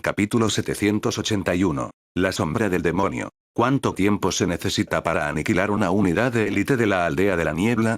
Capítulo 781. La sombra del demonio. ¿Cuánto tiempo se necesita para aniquilar una unidad de élite de la aldea de la niebla?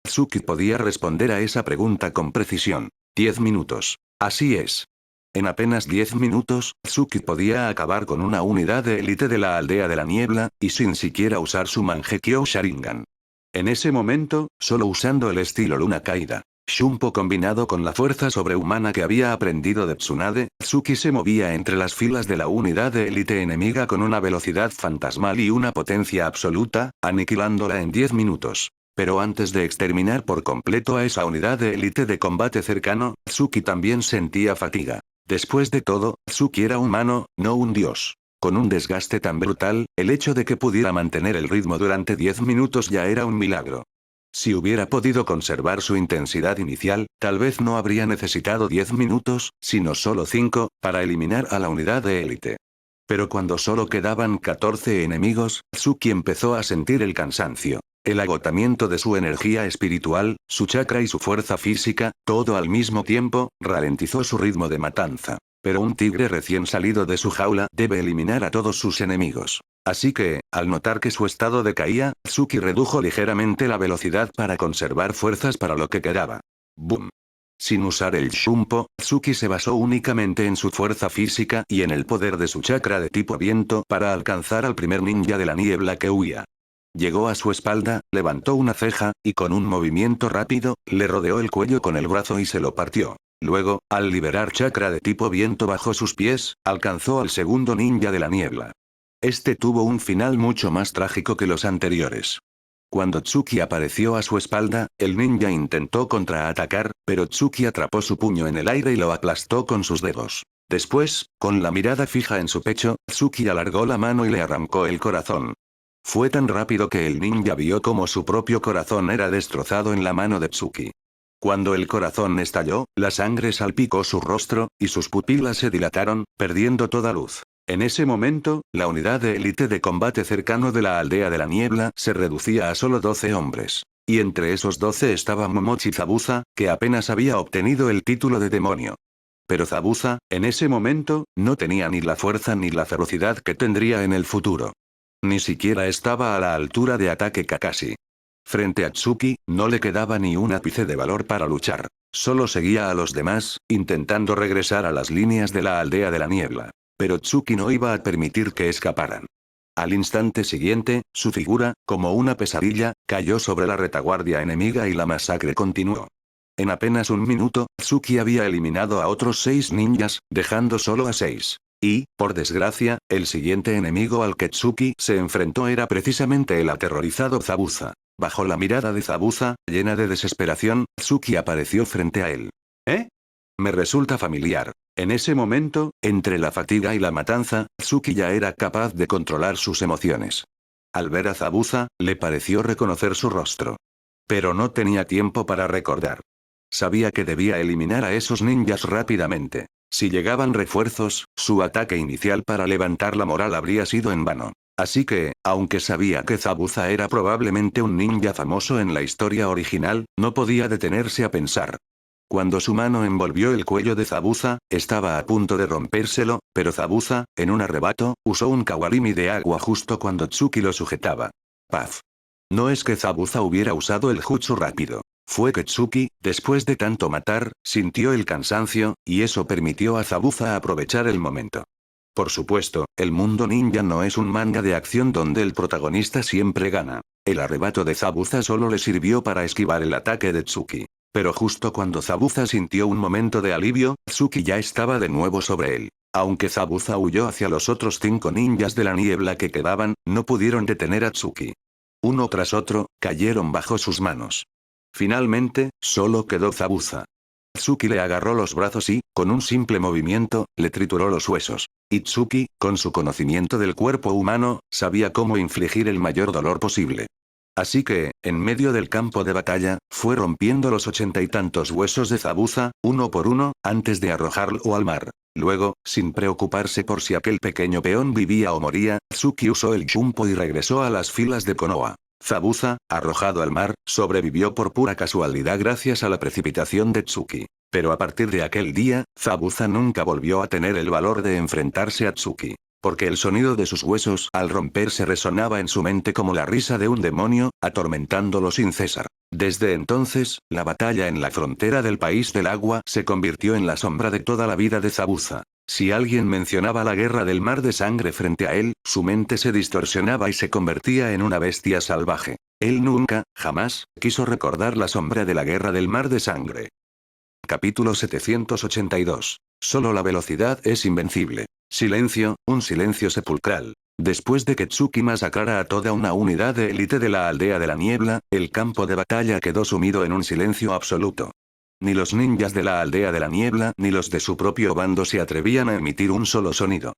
Tsuki podía responder a esa pregunta con precisión. 10 minutos. Así es. En apenas 10 minutos, Tsuki podía acabar con una unidad de élite de la aldea de la niebla, y sin siquiera usar su Mangekyo Sharingan. En ese momento, solo usando el estilo luna caída, Shunpo combinado con la fuerza sobrehumana que había aprendido de Tsunade, Tsuki se movía entre las filas de la unidad de élite enemiga con una velocidad fantasmal y una potencia absoluta, aniquilándola en 10 minutos. Pero antes de exterminar por completo a esa unidad de élite de combate cercano, Tsuki también sentía fatiga. Después de todo, Tsuki era humano, no un dios. Con un desgaste tan brutal, el hecho de que pudiera mantener el ritmo durante 10 minutos ya era un milagro. Si hubiera podido conservar su intensidad inicial, tal vez no habría necesitado 10 minutos, sino solo 5, para eliminar a la unidad de élite. Pero cuando solo quedaban 14 enemigos, Tsuki empezó a sentir el cansancio, el agotamiento de su energía espiritual, su chakra y su fuerza física, todo al mismo tiempo, ralentizó su ritmo de matanza. Pero un tigre recién salido de su jaula debe eliminar a todos sus enemigos. Así que, al notar que su estado decaía, Tsuki redujo ligeramente la velocidad para conservar fuerzas para lo que quedaba. ¡Boom! Sin usar el Shunpo, Tsuki se basó únicamente en su fuerza física y en el poder de su chakra de tipo viento para alcanzar al primer ninja de la niebla que huía. Llegó a su espalda, levantó una ceja, y con un movimiento rápido, le rodeó el cuello con el brazo y se lo partió. Luego, al liberar chakra de tipo viento bajo sus pies, alcanzó al segundo ninja de la niebla. Este tuvo un final mucho más trágico que los anteriores. Cuando Tsuki apareció a su espalda, el ninja intentó contraatacar, pero Tsuki atrapó su puño en el aire y lo aplastó con sus dedos. Después, con la mirada fija en su pecho, Tsuki alargó la mano y le arrancó el corazón. Fue tan rápido que el ninja vio cómo su propio corazón era destrozado en la mano de Tsuki. Cuando el corazón estalló, la sangre salpicó su rostro, y sus pupilas se dilataron, perdiendo toda luz. En ese momento, la unidad de élite de combate cercano de la aldea de la niebla se reducía a solo 12 hombres. Y entre esos 12 estaba Momochi Zabuza, que apenas había obtenido el título de demonio. Pero Zabuza, en ese momento, no tenía ni la fuerza ni la ferocidad que tendría en el futuro. Ni siquiera estaba a la altura de Ataque Kakashi. Frente a Tsuki, no le quedaba ni un ápice de valor para luchar. Solo seguía a los demás, intentando regresar a las líneas de la aldea de la niebla. Pero Tsuki no iba a permitir que escaparan. Al instante siguiente, su figura, como una pesadilla, cayó sobre la retaguardia enemiga y la masacre continuó. En apenas un minuto, Tsuki había eliminado a otros 6 ninjas, dejando solo a 6. Y, por desgracia, el siguiente enemigo al que Tsuki se enfrentó era precisamente el aterrorizado Zabuza. Bajo la mirada de Zabuza, llena de desesperación, Tsuki apareció frente a él. ¿Eh? Me resulta familiar. En ese momento, entre la fatiga y la matanza, Tsuki ya era capaz de controlar sus emociones. Al ver a Zabuza, le pareció reconocer su rostro. Pero no tenía tiempo para recordar. Sabía que debía eliminar a esos ninjas rápidamente. Si llegaban refuerzos, su ataque inicial para levantar la moral habría sido en vano. Así que, aunque sabía que Zabuza era probablemente un ninja famoso en la historia original, no podía detenerse a pensar. Cuando su mano envolvió el cuello de Zabuza, estaba a punto de rompérselo, pero Zabuza, en un arrebato, usó un kawalimi de agua justo cuando Tsuki lo sujetaba. ¡Paf! No es que Zabuza hubiera usado el jutsu rápido. Fue que Tsuki, después de tanto matar, sintió el cansancio, y eso permitió a Zabuza aprovechar el momento. Por supuesto, el mundo ninja no es un manga de acción donde el protagonista siempre gana. El arrebato de Zabuza solo le sirvió para esquivar el ataque de Tsuki. Pero justo cuando Zabuza sintió un momento de alivio, Tsuki ya estaba de nuevo sobre él. Aunque Zabuza huyó hacia los otros 5 ninjas de la niebla que quedaban, no pudieron detener a Tsuki. Uno tras otro, cayeron bajo sus manos. Finalmente, solo quedó Zabuza. Tsuki le agarró los brazos y, con un simple movimiento, le trituró los huesos. Y Tsuki, con su conocimiento del cuerpo humano, sabía cómo infligir el mayor dolor posible. Así que, en medio del campo de batalla, fue rompiendo los 80 y tantos huesos de Zabuza, uno por uno, antes de arrojarlo al mar. Luego, sin preocuparse por si aquel pequeño peón vivía o moría, Tsuki usó el Shunpo y regresó a las filas de Konoha. Zabuza, arrojado al mar, sobrevivió por pura casualidad gracias a la precipitación de Tsuki. Pero a partir de aquel día, Zabuza nunca volvió a tener el valor de enfrentarse a Tsuki. Porque el sonido de sus huesos al romperse resonaba en su mente como la risa de un demonio, atormentándolo sin cesar. Desde entonces, la batalla en la frontera del país del agua se convirtió en la sombra de toda la vida de Zabuza. Si alguien mencionaba la guerra del mar de sangre frente a él, su mente se distorsionaba y se convertía en una bestia salvaje. Él nunca, jamás, quiso recordar la sombra de la guerra del mar de sangre. Capítulo 782. Solo la velocidad es invencible. Silencio, un silencio sepulcral. Después de que Tsuki masacrara a toda una unidad de élite de la aldea de la niebla, el campo de batalla quedó sumido en un silencio absoluto. Ni los ninjas de la aldea de la niebla ni los de su propio bando se atrevían a emitir un solo sonido.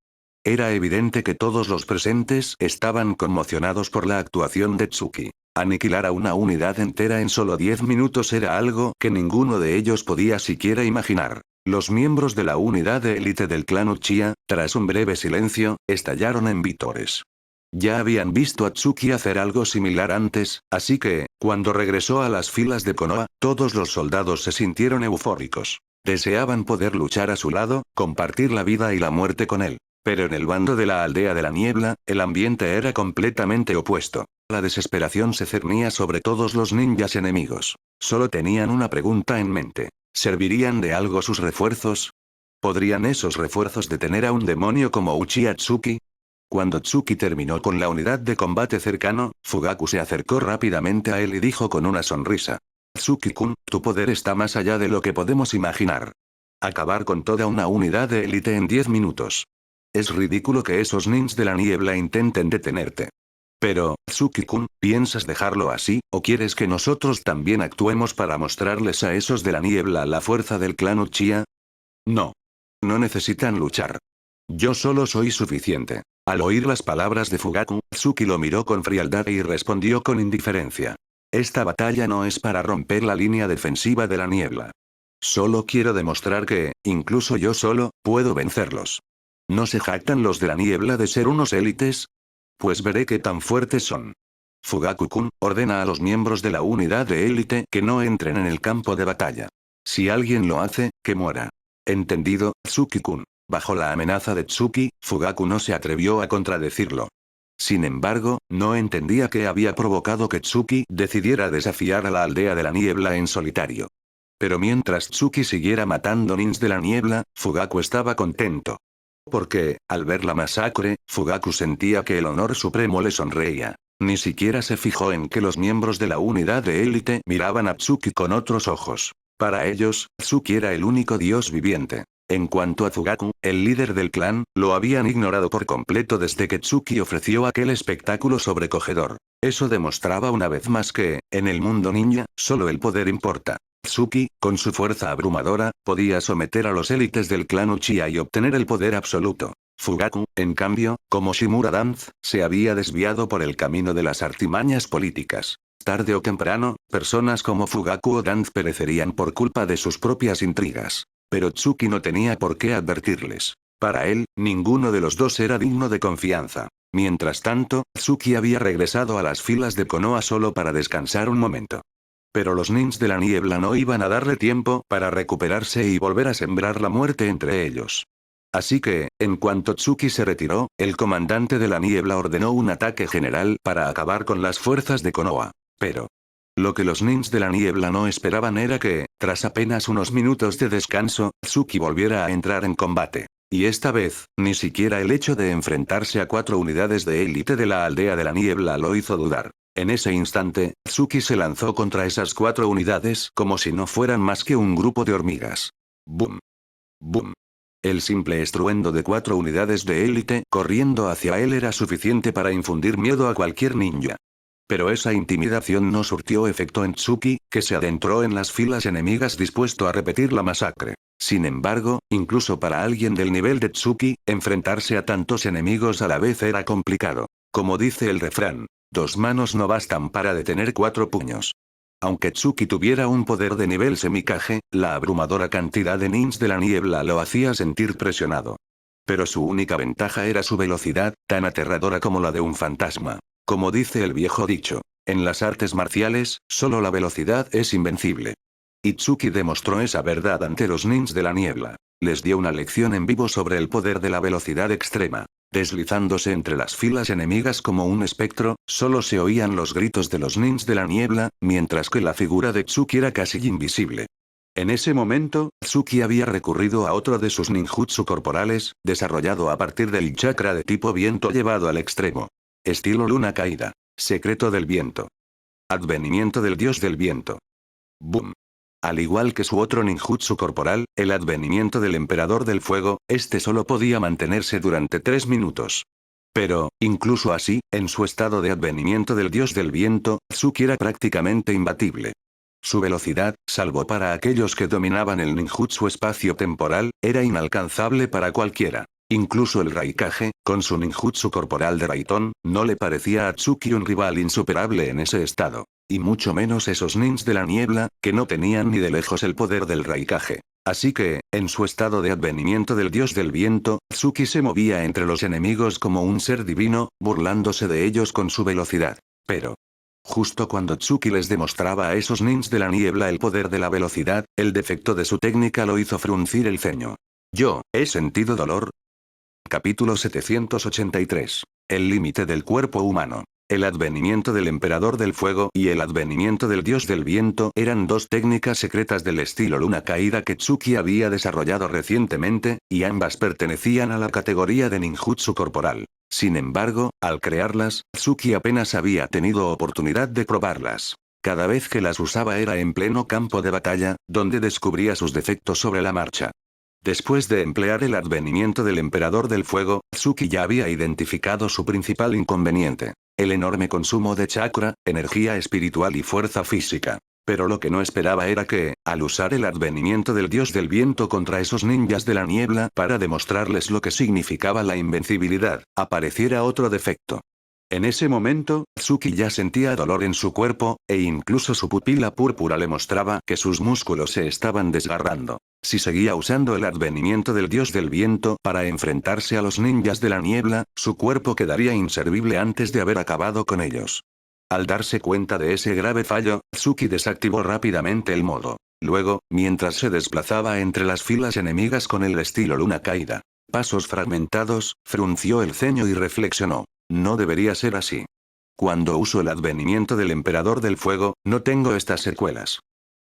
Era evidente que todos los presentes estaban conmocionados por la actuación de Tsuki. Aniquilar a una unidad entera en solo 10 minutos era algo que ninguno de ellos podía siquiera imaginar. Los miembros de la unidad de élite del clan Uchiha, tras un breve silencio, estallaron en vítores. Ya habían visto a Tsuki hacer algo similar antes, así que, cuando regresó a las filas de Konoha, todos los soldados se sintieron eufóricos. Deseaban poder luchar a su lado, compartir la vida y la muerte con él. Pero en el bando de la aldea de la niebla, el ambiente era completamente opuesto. La desesperación se cernía sobre todos los ninjas enemigos. Solo tenían una pregunta en mente. ¿Servirían de algo sus refuerzos? ¿Podrían esos refuerzos detener a un demonio como Uchiha Tsuki? Cuando Tsuki terminó con la unidad de combate cercano, Fugaku se acercó rápidamente a él y dijo con una sonrisa. Tsuki-kun, tu poder está más allá de lo que podemos imaginar. Acabar con toda una unidad de élite en 10 minutos. Es ridículo que esos ninjas de la niebla intenten detenerte. Pero, Tsuki-kun, ¿piensas dejarlo así, o quieres que nosotros también actuemos para mostrarles a esos de la niebla la fuerza del clan Uchiha? No. No necesitan luchar. Yo solo soy suficiente. Al oír las palabras de Fugaku, Tsuki lo miró con frialdad y respondió con indiferencia. Esta batalla no es para romper la línea defensiva de la niebla. Solo quiero demostrar que, incluso yo solo, puedo vencerlos. ¿No se jactan los de la niebla de ser unos élites? Pues veré qué tan fuertes son. Fugaku-kun, ordena a los miembros de la unidad de élite que no entren en el campo de batalla. Si alguien lo hace, que muera. Entendido, Tsuki-kun. Bajo la amenaza de Tsuki, Fugaku no se atrevió a contradecirlo. Sin embargo, no entendía qué había provocado que Tsuki decidiera desafiar a la aldea de la niebla en solitario. Pero mientras Tsuki siguiera matando ninjas de la niebla, Fugaku estaba contento. Porque, al ver la masacre, Fugaku sentía que el honor supremo le sonreía. Ni siquiera se fijó en que los miembros de la unidad de élite miraban a Tsuki con otros ojos. Para ellos, Tsuki era el único dios viviente. En cuanto a Fugaku, el líder del clan, lo habían ignorado por completo desde que Tsuki ofreció aquel espectáculo sobrecogedor. Eso demostraba una vez más que, en el mundo ninja, solo el poder importa. Tsuki, con su fuerza abrumadora, podía someter a los élites del clan Uchiha y obtener el poder absoluto. Fugaku, en cambio, como Shimura Danz, se había desviado por el camino de las artimañas políticas. Tarde o temprano, personas como Fugaku o Danz perecerían por culpa de sus propias intrigas. Pero Tsuki no tenía por qué advertirles. Para él, ninguno de los dos era digno de confianza. Mientras tanto, Tsuki había regresado a las filas de Konoha solo para descansar un momento. Pero los ninjas de la niebla no iban a darle tiempo para recuperarse y volver a sembrar la muerte entre ellos. Así que, en cuanto Tsuki se retiró, el comandante de la niebla ordenó un ataque general para acabar con las fuerzas de Konoha. Pero lo que los ninjas de la niebla no esperaban era que, tras apenas unos minutos de descanso, Tsuki volviera a entrar en combate. Y esta vez, ni siquiera el hecho de enfrentarse a 4 unidades de élite de la aldea de la niebla lo hizo dudar. En ese instante, Tsuki se lanzó contra esas 4 unidades como si no fueran más que un grupo de hormigas. ¡Bum! ¡Bum! El simple estruendo de 4 unidades de élite corriendo hacia él era suficiente para infundir miedo a cualquier ninja. Pero esa intimidación no surtió efecto en Tsuki, que se adentró en las filas enemigas dispuesto a repetir la masacre. Sin embargo, incluso para alguien del nivel de Tsuki, enfrentarse a tantos enemigos a la vez era complicado. Como dice el refrán, 2 manos no bastan para detener 4 puños. Aunque Tsuki tuviera un poder de nivel semikage, la abrumadora cantidad de ninjas de la niebla lo hacía sentir presionado. Pero su única ventaja era su velocidad, tan aterradora como la de un fantasma. Como dice el viejo dicho, en las artes marciales, solo la velocidad es invencible. Itsuki demostró esa verdad ante los ninjas de la niebla. Les dio una lección en vivo sobre el poder de la velocidad extrema. Deslizándose entre las filas enemigas como un espectro, solo se oían los gritos de los ninjas de la niebla, mientras que la figura de Tsuki era casi invisible. En ese momento, Tsuki había recurrido a otro de sus ninjutsu corporales, desarrollado a partir del chakra de tipo viento llevado al extremo. Estilo luna caída. Secreto del viento. Advenimiento del dios del viento. Boom. Al igual que su otro ninjutsu corporal, el advenimiento del emperador del fuego, este solo podía mantenerse durante 3 minutos. Pero, incluso así, en su estado de advenimiento del dios del viento, Tsuki era prácticamente imbatible. Su velocidad, salvo para aquellos que dominaban el ninjutsu espacio-temporal, era inalcanzable para cualquiera. Incluso el Raikage, con su ninjutsu corporal de Raiton, no le parecía a Tsuki un rival insuperable en ese estado. Y mucho menos esos ninjas de la niebla, que no tenían ni de lejos el poder del Raikage. Así que, en su estado de advenimiento del dios del viento, Tsuki se movía entre los enemigos como un ser divino, burlándose de ellos con su velocidad. Pero, justo cuando Tsuki les demostraba a esos ninjas de la niebla el poder de la velocidad, el defecto de su técnica lo hizo fruncir el ceño. ¿Yo, he sentido dolor? Capítulo 783. El límite del cuerpo humano. El advenimiento del emperador del fuego y el advenimiento del dios del viento eran dos técnicas secretas del estilo luna caída que Tsuki había desarrollado recientemente, y ambas pertenecían a la categoría de ninjutsu corporal. Sin embargo, al crearlas, Tsuki apenas había tenido oportunidad de probarlas. Cada vez que las usaba era en pleno campo de batalla, donde descubría sus defectos sobre la marcha. Después de emplear el advenimiento del emperador del fuego, Tsuki ya había identificado su principal inconveniente. El enorme consumo de chakra, energía espiritual y fuerza física. Pero lo que no esperaba era que, al usar el advenimiento del dios del viento contra esos ninjas de la niebla para demostrarles lo que significaba la invencibilidad, apareciera otro defecto. En ese momento, Tsuki ya sentía dolor en su cuerpo, e incluso su pupila púrpura le mostraba que sus músculos se estaban desgarrando. Si seguía usando el advenimiento del dios del viento para enfrentarse a los ninjas de la niebla, su cuerpo quedaría inservible antes de haber acabado con ellos. Al darse cuenta de ese grave fallo, Tsuki desactivó rápidamente el modo. Luego, mientras se desplazaba entre las filas enemigas con el estilo luna caída, pasos fragmentados, frunció el ceño y reflexionó. No debería ser así. Cuando uso el advenimiento del emperador del fuego, no tengo estas secuelas.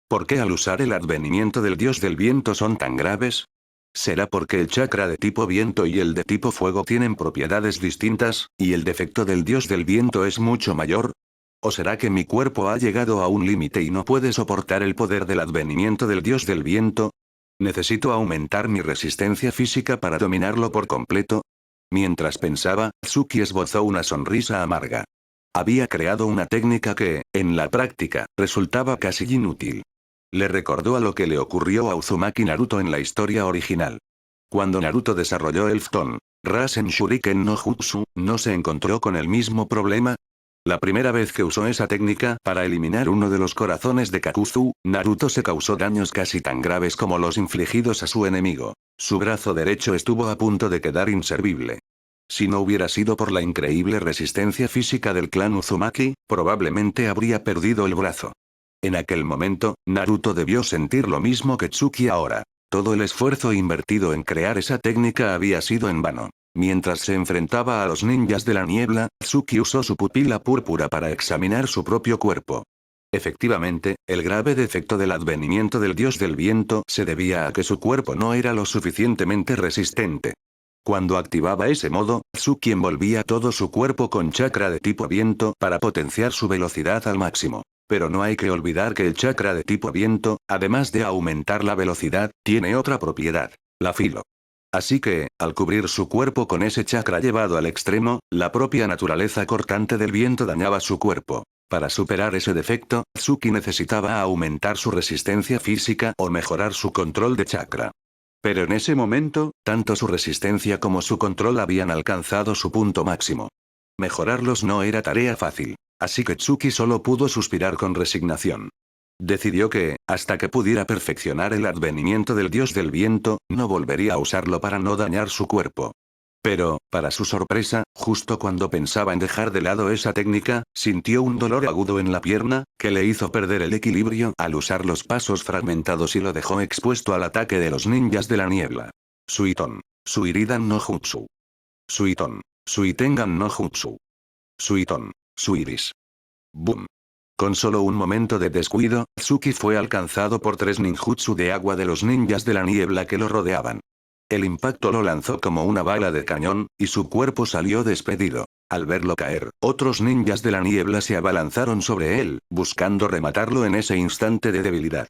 ¿Por qué al usar el advenimiento del dios del viento son tan graves? ¿Será porque el chakra de tipo viento y el de tipo fuego tienen propiedades distintas, y el defecto del dios del viento es mucho mayor? ¿O será que mi cuerpo ha llegado a un límite y no puede soportar el poder del advenimiento del dios del viento? ¿Necesito aumentar mi resistencia física para dominarlo por completo? Mientras pensaba, Tsuki esbozó una sonrisa amarga. Había creado una técnica que, en la práctica, resultaba casi inútil. Le recordó a lo que le ocurrió a Uzumaki Naruto en la historia original. Cuando Naruto desarrolló el Futon Rasen Shuriken no Jutsu, ¿no se encontró con el mismo problema? La primera vez que usó esa técnica para eliminar uno de los corazones de Kakuzu, Naruto se causó daños casi tan graves como los infligidos a su enemigo. Su brazo derecho estuvo a punto de quedar inservible. Si no hubiera sido por la increíble resistencia física del clan Uzumaki, probablemente habría perdido el brazo. En aquel momento, Naruto debió sentir lo mismo que Tsuki ahora. Todo el esfuerzo invertido en crear esa técnica había sido en vano. Mientras se enfrentaba a los ninjas de la niebla, Tsuki usó su pupila púrpura para examinar su propio cuerpo. Efectivamente, el grave defecto del advenimiento del dios del viento se debía a que su cuerpo no era lo suficientemente resistente. Cuando activaba ese modo, Tsuki envolvía todo su cuerpo con chakra de tipo viento para potenciar su velocidad al máximo. Pero no hay que olvidar que el chakra de tipo viento, además de aumentar la velocidad, tiene otra propiedad, la filo. Así que, al cubrir su cuerpo con ese chakra llevado al extremo, la propia naturaleza cortante del viento dañaba su cuerpo. Para superar ese defecto, Tsuki necesitaba aumentar su resistencia física o mejorar su control de chakra. Pero en ese momento, tanto su resistencia como su control habían alcanzado su punto máximo. Mejorarlos no era tarea fácil. Así que Tsuki solo pudo suspirar con resignación. Decidió que, hasta que pudiera perfeccionar el advenimiento del dios del viento, no volvería a usarlo para no dañar su cuerpo. Pero, para su sorpresa, justo cuando pensaba en dejar de lado esa técnica, sintió un dolor agudo en la pierna, que le hizo perder el equilibrio al usar los pasos fragmentados y lo dejó expuesto al ataque de los ninjas de la niebla. Suiton. Suiridan no Jutsu. Suiton. Suitengan no Jutsu. Suiton. Suiris. Boom. Con solo un momento de descuido, Tsuki fue alcanzado por 3 ninjutsu de agua de los ninjas de la niebla que lo rodeaban. El impacto lo lanzó como una bala de cañón, y su cuerpo salió despedido. Al verlo caer, otros ninjas de la niebla se abalanzaron sobre él, buscando rematarlo en ese instante de debilidad.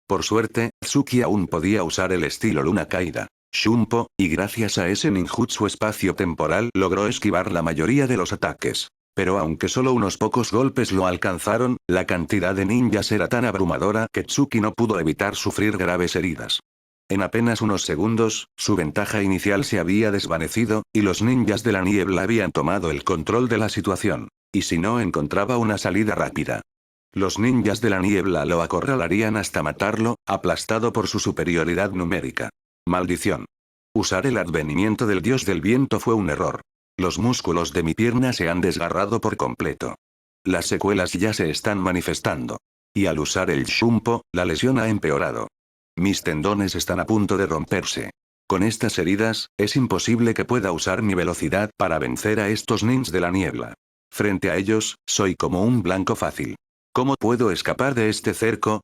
Por suerte, Tsuki aún podía usar el estilo Luna Caída. Shunpo, y gracias a ese ninjutsu espacio-temporal logró esquivar la mayoría de los ataques. Pero aunque solo unos pocos golpes lo alcanzaron, la cantidad de ninjas era tan abrumadora que Tsuki no pudo evitar sufrir graves heridas. En apenas unos segundos, su ventaja inicial se había desvanecido, y los ninjas de la niebla habían tomado el control de la situación. Y si no encontraba una salida rápida, los ninjas de la niebla lo acorralarían hasta matarlo, aplastado por su superioridad numérica. Maldición. Usar el advenimiento del dios del viento fue un error. Los músculos de mi pierna se han desgarrado por completo. Las secuelas ya se están manifestando. Y al usar el Shunpo, la lesión ha empeorado. Mis tendones están a punto de romperse. Con estas heridas, es imposible que pueda usar mi velocidad para vencer a estos ninjas de la niebla. Frente a ellos, soy como un blanco fácil. ¿Cómo puedo escapar de este cerco?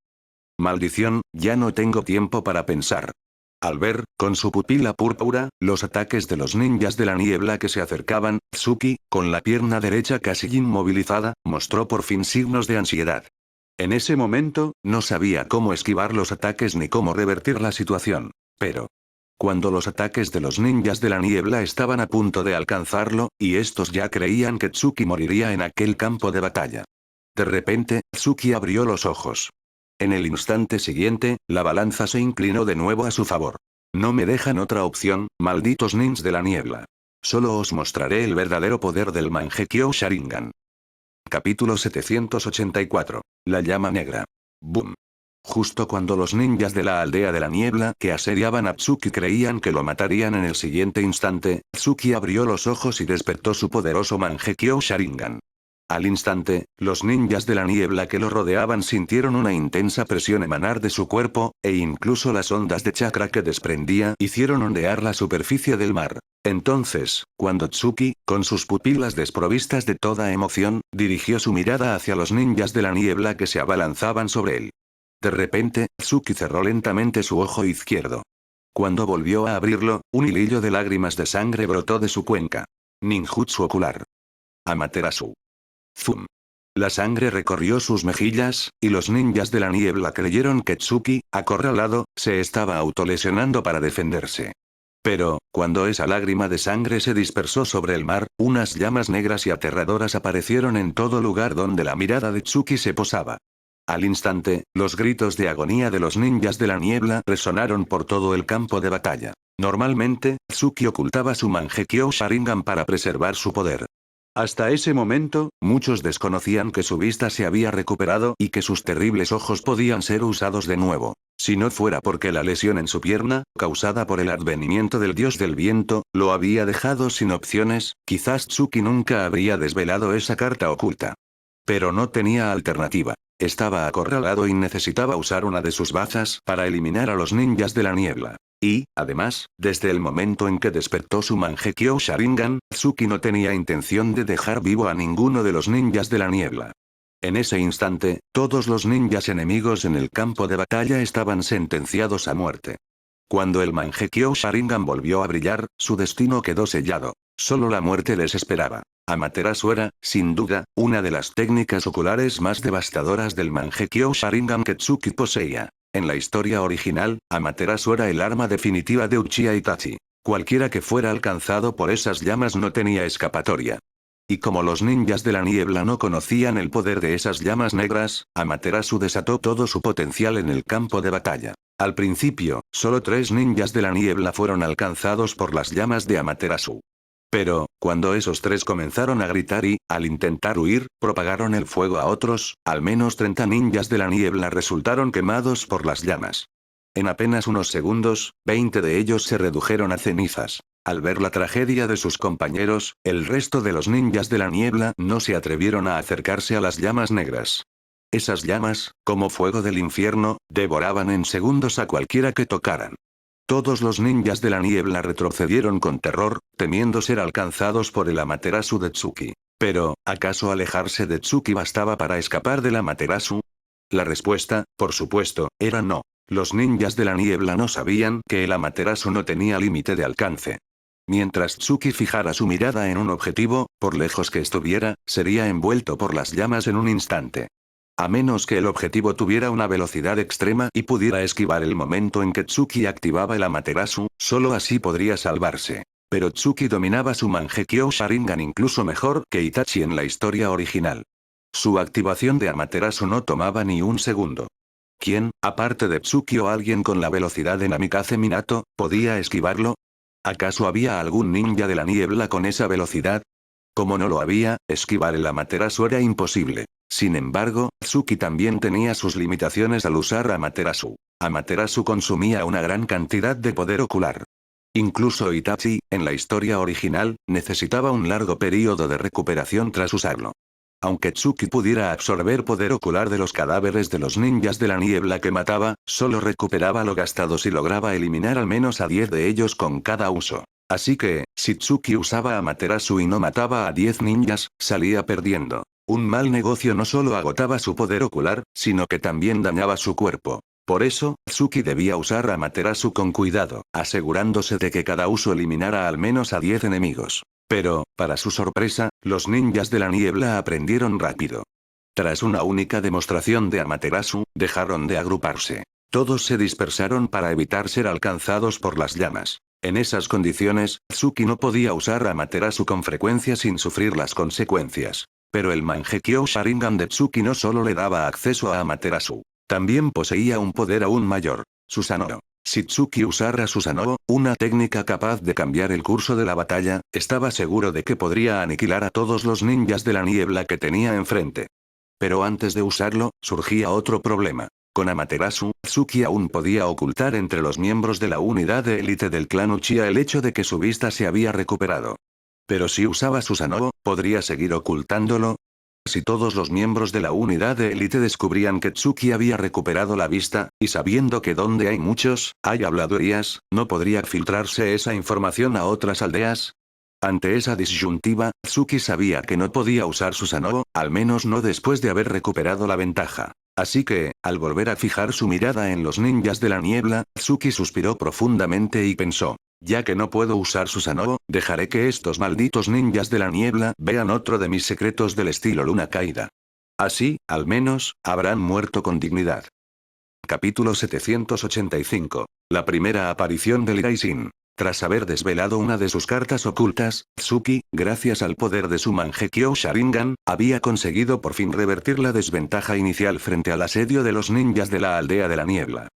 Maldición, ya no tengo tiempo para pensar. Al ver, con su pupila púrpura, los ataques de los ninjas de la niebla que se acercaban, Tsuki, con la pierna derecha casi inmovilizada, mostró por fin signos de ansiedad. En ese momento, no sabía cómo esquivar los ataques ni cómo revertir la situación. Pero, cuando los ataques de los ninjas de la niebla estaban a punto de alcanzarlo, y estos ya creían que Tsuki moriría en aquel campo de batalla. De repente, Tsuki abrió los ojos. En el instante siguiente, la balanza se inclinó de nuevo a su favor. No me dejan otra opción, malditos ninjas de la niebla. Solo os mostraré el verdadero poder del Mangekyo Sharingan. Capítulo 784. La llama negra. Boom. Justo cuando los ninjas de la aldea de la niebla que asediaban a Tsuki creían que lo matarían en el siguiente instante, Tsuki abrió los ojos y despertó su poderoso Mangekyo Sharingan. Al instante, los ninjas de la niebla que lo rodeaban sintieron una intensa presión emanar de su cuerpo, e incluso las ondas de chakra que desprendía hicieron ondear la superficie del mar. Entonces, cuando Tsuki, con sus pupilas desprovistas de toda emoción, dirigió su mirada hacia los ninjas de la niebla que se abalanzaban sobre él. De repente, Tsuki cerró lentamente su ojo izquierdo. Cuando volvió a abrirlo, un hilillo de lágrimas de sangre brotó de su cuenca. Ninjutsu ocular. Amaterasu. Zum. La sangre recorrió sus mejillas, y los ninjas de la niebla creyeron que Tsuki, acorralado, se estaba autolesionando para defenderse. Pero, cuando esa lágrima de sangre se dispersó sobre el mar, unas llamas negras y aterradoras aparecieron en todo lugar donde la mirada de Tsuki se posaba. Al instante, los gritos de agonía de los ninjas de la niebla resonaron por todo el campo de batalla. Normalmente, Tsuki ocultaba su Mangekyo Sharingan para preservar su poder. Hasta ese momento, muchos desconocían que su vista se había recuperado y que sus terribles ojos podían ser usados de nuevo. Si no fuera porque la lesión en su pierna, causada por el advenimiento del dios del viento, lo había dejado sin opciones, quizás Tsuki nunca habría desvelado esa carta oculta. Pero no tenía alternativa. Estaba acorralado y necesitaba usar una de sus bazas para eliminar a los ninjas de la niebla. Y, además, desde el momento en que despertó su Mangekyo Sharingan, Tsuki no tenía intención de dejar vivo a ninguno de los ninjas de la niebla. En ese instante, todos los ninjas enemigos en el campo de batalla estaban sentenciados a muerte. Cuando el Mangekyo Sharingan volvió a brillar, su destino quedó sellado. Solo la muerte les esperaba. Amaterasu era, sin duda, una de las técnicas oculares más devastadoras del Mangekyo Sharingan que Tsuki poseía. En la historia original, Amaterasu era el arma definitiva de Uchiha Itachi. Cualquiera que fuera alcanzado por esas llamas no tenía escapatoria. Y como los ninjas de la niebla no conocían el poder de esas llamas negras, Amaterasu desató todo su potencial en el campo de batalla. Al principio, solo 3 ninjas de la niebla fueron alcanzados por las llamas de Amaterasu. Pero, cuando esos 3 comenzaron a gritar y, al intentar huir, propagaron el fuego a otros, al menos 30 ninjas de la niebla resultaron quemados por las llamas. En apenas unos segundos, 20 de ellos se redujeron a cenizas. Al ver la tragedia de sus compañeros, el resto de los ninjas de la niebla no se atrevieron a acercarse a las llamas negras. Esas llamas, como fuego del infierno, devoraban en segundos a cualquiera que tocaran. Todos los ninjas de la niebla retrocedieron con terror, temiendo ser alcanzados por el Amaterasu de Tsuki. Pero, ¿acaso alejarse de Tsuki bastaba para escapar del Amaterasu? La respuesta, por supuesto, era no. Los ninjas de la niebla no sabían que el Amaterasu no tenía límite de alcance. Mientras Tsuki fijara su mirada en un objetivo, por lejos que estuviera, sería envuelto por las llamas en un instante. A menos que el objetivo tuviera una velocidad extrema y pudiera esquivar el momento en que Tsuki activaba el Amaterasu, solo así podría salvarse. Pero Tsuki dominaba su Mangekyo Sharingan incluso mejor que Itachi en la historia original. Su activación de Amaterasu no tomaba ni un segundo. ¿Quién, aparte de Tsuki o alguien con la velocidad de Namikaze Minato, podía esquivarlo? ¿Acaso había algún ninja de la niebla con esa velocidad? Como no lo había, esquivar el Amaterasu era imposible. Sin embargo, Tsuki también tenía sus limitaciones al usar Amaterasu. Amaterasu consumía una gran cantidad de poder ocular. Incluso Itachi, en la historia original, necesitaba un largo período de recuperación tras usarlo. Aunque Tsuki pudiera absorber poder ocular de los cadáveres de los ninjas de la niebla que mataba, solo recuperaba lo gastado si lograba eliminar al menos a 10 de ellos con cada uso. Así que, si Tsuki usaba Amaterasu y no mataba a 10 ninjas, salía perdiendo. Un mal negocio no solo agotaba su poder ocular, sino que también dañaba su cuerpo. Por eso, Tsuki debía usar Amaterasu con cuidado, asegurándose de que cada uso eliminara al menos a 10 enemigos. Pero, para su sorpresa, los ninjas de la niebla aprendieron rápido. Tras una única demostración de Amaterasu, dejaron de agruparse. Todos se dispersaron para evitar ser alcanzados por las llamas. En esas condiciones, Tsuki no podía usar Amaterasu con frecuencia sin sufrir las consecuencias. Pero el Mangekyo Sharingan de Tsuki no solo le daba acceso a Amaterasu. También poseía un poder aún mayor: Susanoo. Si Tsuki usara Susanoo, una técnica capaz de cambiar el curso de la batalla, estaba seguro de que podría aniquilar a todos los ninjas de la niebla que tenía enfrente. Pero antes de usarlo, surgía otro problema. Con Amaterasu, Tsuki aún podía ocultar entre los miembros de la unidad de élite del clan Uchiha el hecho de que su vista se había recuperado. Pero si usaba Susanoo, ¿podría seguir ocultándolo? Si todos los miembros de la unidad de élite descubrían que Tsuki había recuperado la vista, y sabiendo que donde hay muchos, hay habladurías, ¿no podría filtrarse esa información a otras aldeas? Ante esa disyuntiva, Tsuki sabía que no podía usar Susanoo, al menos no después de haber recuperado la ventaja. Así que, al volver a fijar su mirada en los ninjas de la niebla, Tsuki suspiró profundamente y pensó: ya que no puedo usar Susanoo, dejaré que estos malditos ninjas de la niebla vean otro de mis secretos del estilo luna caída. Así, al menos, habrán muerto con dignidad. Capítulo 785. La primera aparición del Gaijin. Tras haber desvelado una de sus cartas ocultas, Tsuki, gracias al poder de su Mangekyo Sharingan, había conseguido por fin revertir la desventaja inicial frente al asedio de los ninjas de la aldea de la niebla.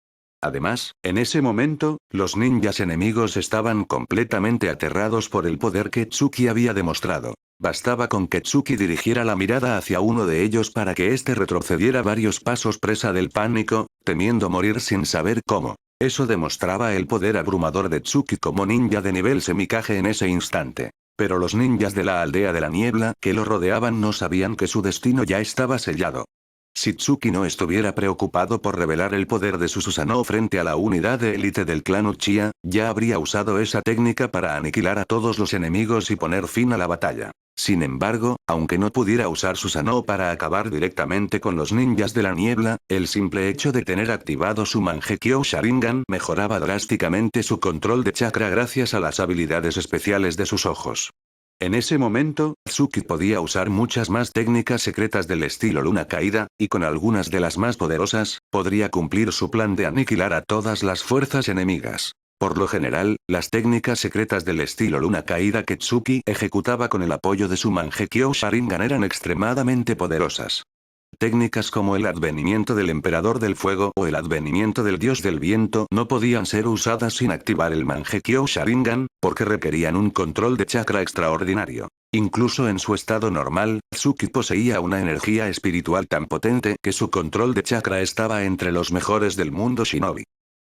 Además, en ese momento, los ninjas enemigos estaban completamente aterrados por el poder que Tsuki había demostrado. Bastaba con que Tsuki dirigiera la mirada hacia uno de ellos para que éste retrocediera varios pasos presa del pánico, temiendo morir sin saber cómo. Eso demostraba el poder abrumador de Tsuki como ninja de nivel Semikage en ese instante. Pero los ninjas de la aldea de la niebla que lo rodeaban no sabían que su destino ya estaba sellado. Si Tsuki no estuviera preocupado por revelar el poder de su Susanoo frente a la unidad de élite del clan Uchiha, ya habría usado esa técnica para aniquilar a todos los enemigos y poner fin a la batalla. Sin embargo, aunque no pudiera usar Susanoo para acabar directamente con los ninjas de la niebla, el simple hecho de tener activado su Mangekyo Sharingan mejoraba drásticamente su control de chakra gracias a las habilidades especiales de sus ojos. En ese momento, Tsuki podía usar muchas más técnicas secretas del estilo luna caída, y con algunas de las más poderosas, podría cumplir su plan de aniquilar a todas las fuerzas enemigas. Por lo general, las técnicas secretas del estilo luna caída que Tsuki ejecutaba con el apoyo de su Mangekyo Sharingan eran extremadamente poderosas. Técnicas como el advenimiento del emperador del fuego o el advenimiento del dios del viento no podían ser usadas sin activar el Mangekyo Sharingan, porque requerían un control de chakra extraordinario. Incluso en su estado normal, Tsuki poseía una energía espiritual tan potente que su control de chakra estaba entre los mejores del mundo shinobi.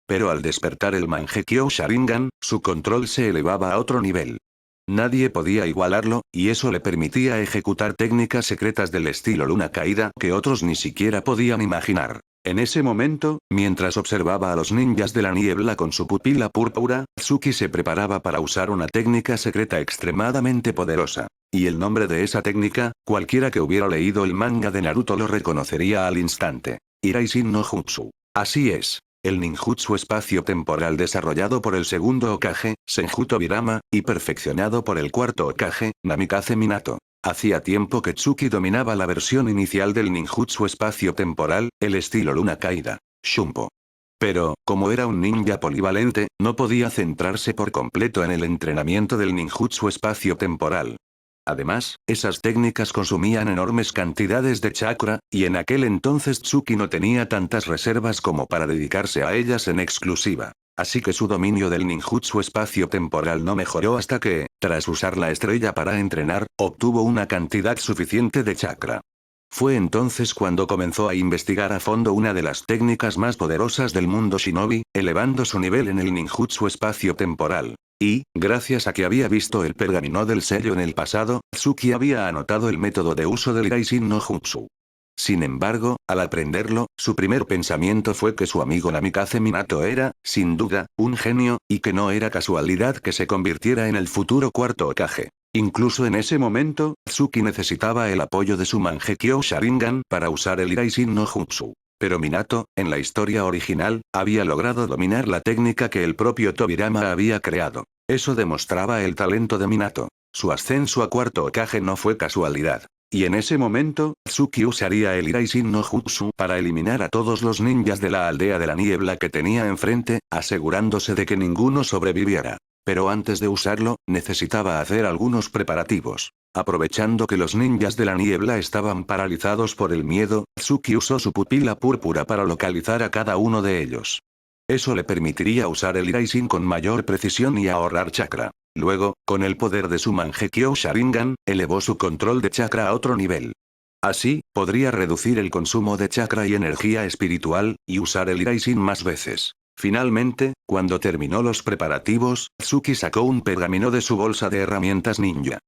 Pero al despertar el Mangekyo Sharingan, su control se elevaba a otro nivel. Nadie podía igualarlo, y eso le permitía ejecutar técnicas secretas del estilo luna caída que otros ni siquiera podían imaginar. En ese momento, mientras observaba a los ninjas de la niebla con su pupila púrpura, Tsuki se preparaba para usar una técnica secreta extremadamente poderosa. Y el nombre de esa técnica, cualquiera que hubiera leído el manga de Naruto lo reconocería al instante. Iraishin no Jutsu. Así es. El ninjutsu espacio-temporal desarrollado por el segundo Hokage, Senju Tobirama, y perfeccionado por el cuarto Hokage, Namikaze Minato. Hacía tiempo que Tsuki dominaba la versión inicial del ninjutsu espacio-temporal, el estilo luna caída, Shunpo. Pero, como era un ninja polivalente, no podía centrarse por completo en el entrenamiento del ninjutsu espacio-temporal. Además, esas técnicas consumían enormes cantidades de chakra, y en aquel entonces Tsuki no tenía tantas reservas como para dedicarse a ellas en exclusiva. Así que su dominio del ninjutsu espacio-temporal no mejoró hasta que, tras usar la estrella para entrenar, obtuvo una cantidad suficiente de chakra. Fue entonces cuando comenzó a investigar a fondo una de las técnicas más poderosas del mundo shinobi, elevando su nivel en el ninjutsu espacio-temporal. Y, gracias a que había visto el pergamino del sello en el pasado, Tsuki había anotado el método de uso del Iraishin no Jutsu. Sin embargo, al aprenderlo, su primer pensamiento fue que su amigo Namikaze Minato era, sin duda, un genio, y que no era casualidad que se convirtiera en el futuro cuarto Hokage. Incluso en ese momento, Tsuki necesitaba el apoyo de su Mangekyo Sharingan para usar el Iraishin no Jutsu. Pero Minato, en la historia original, había logrado dominar la técnica que el propio Tobirama había creado. Eso demostraba el talento de Minato. Su ascenso a cuarto Hokage no fue casualidad. Y en ese momento, Tsuki usaría el Iraishin no Jutsu para eliminar a todos los ninjas de la aldea de la niebla que tenía enfrente, asegurándose de que ninguno sobreviviera. Pero antes de usarlo, necesitaba hacer algunos preparativos. Aprovechando que los ninjas de la niebla estaban paralizados por el miedo, Tsuki usó su pupila púrpura para localizar a cada uno de ellos. Eso le permitiría usar el Iraishin con mayor precisión y ahorrar chakra. Luego, con el poder de su Mangekyo Sharingan, elevó su control de chakra a otro nivel. Así, podría reducir el consumo de chakra y energía espiritual, y usar el Iraishin más veces. Finalmente, cuando terminó los preparativos, Tsuki sacó un pergamino de su bolsa de herramientas ninja.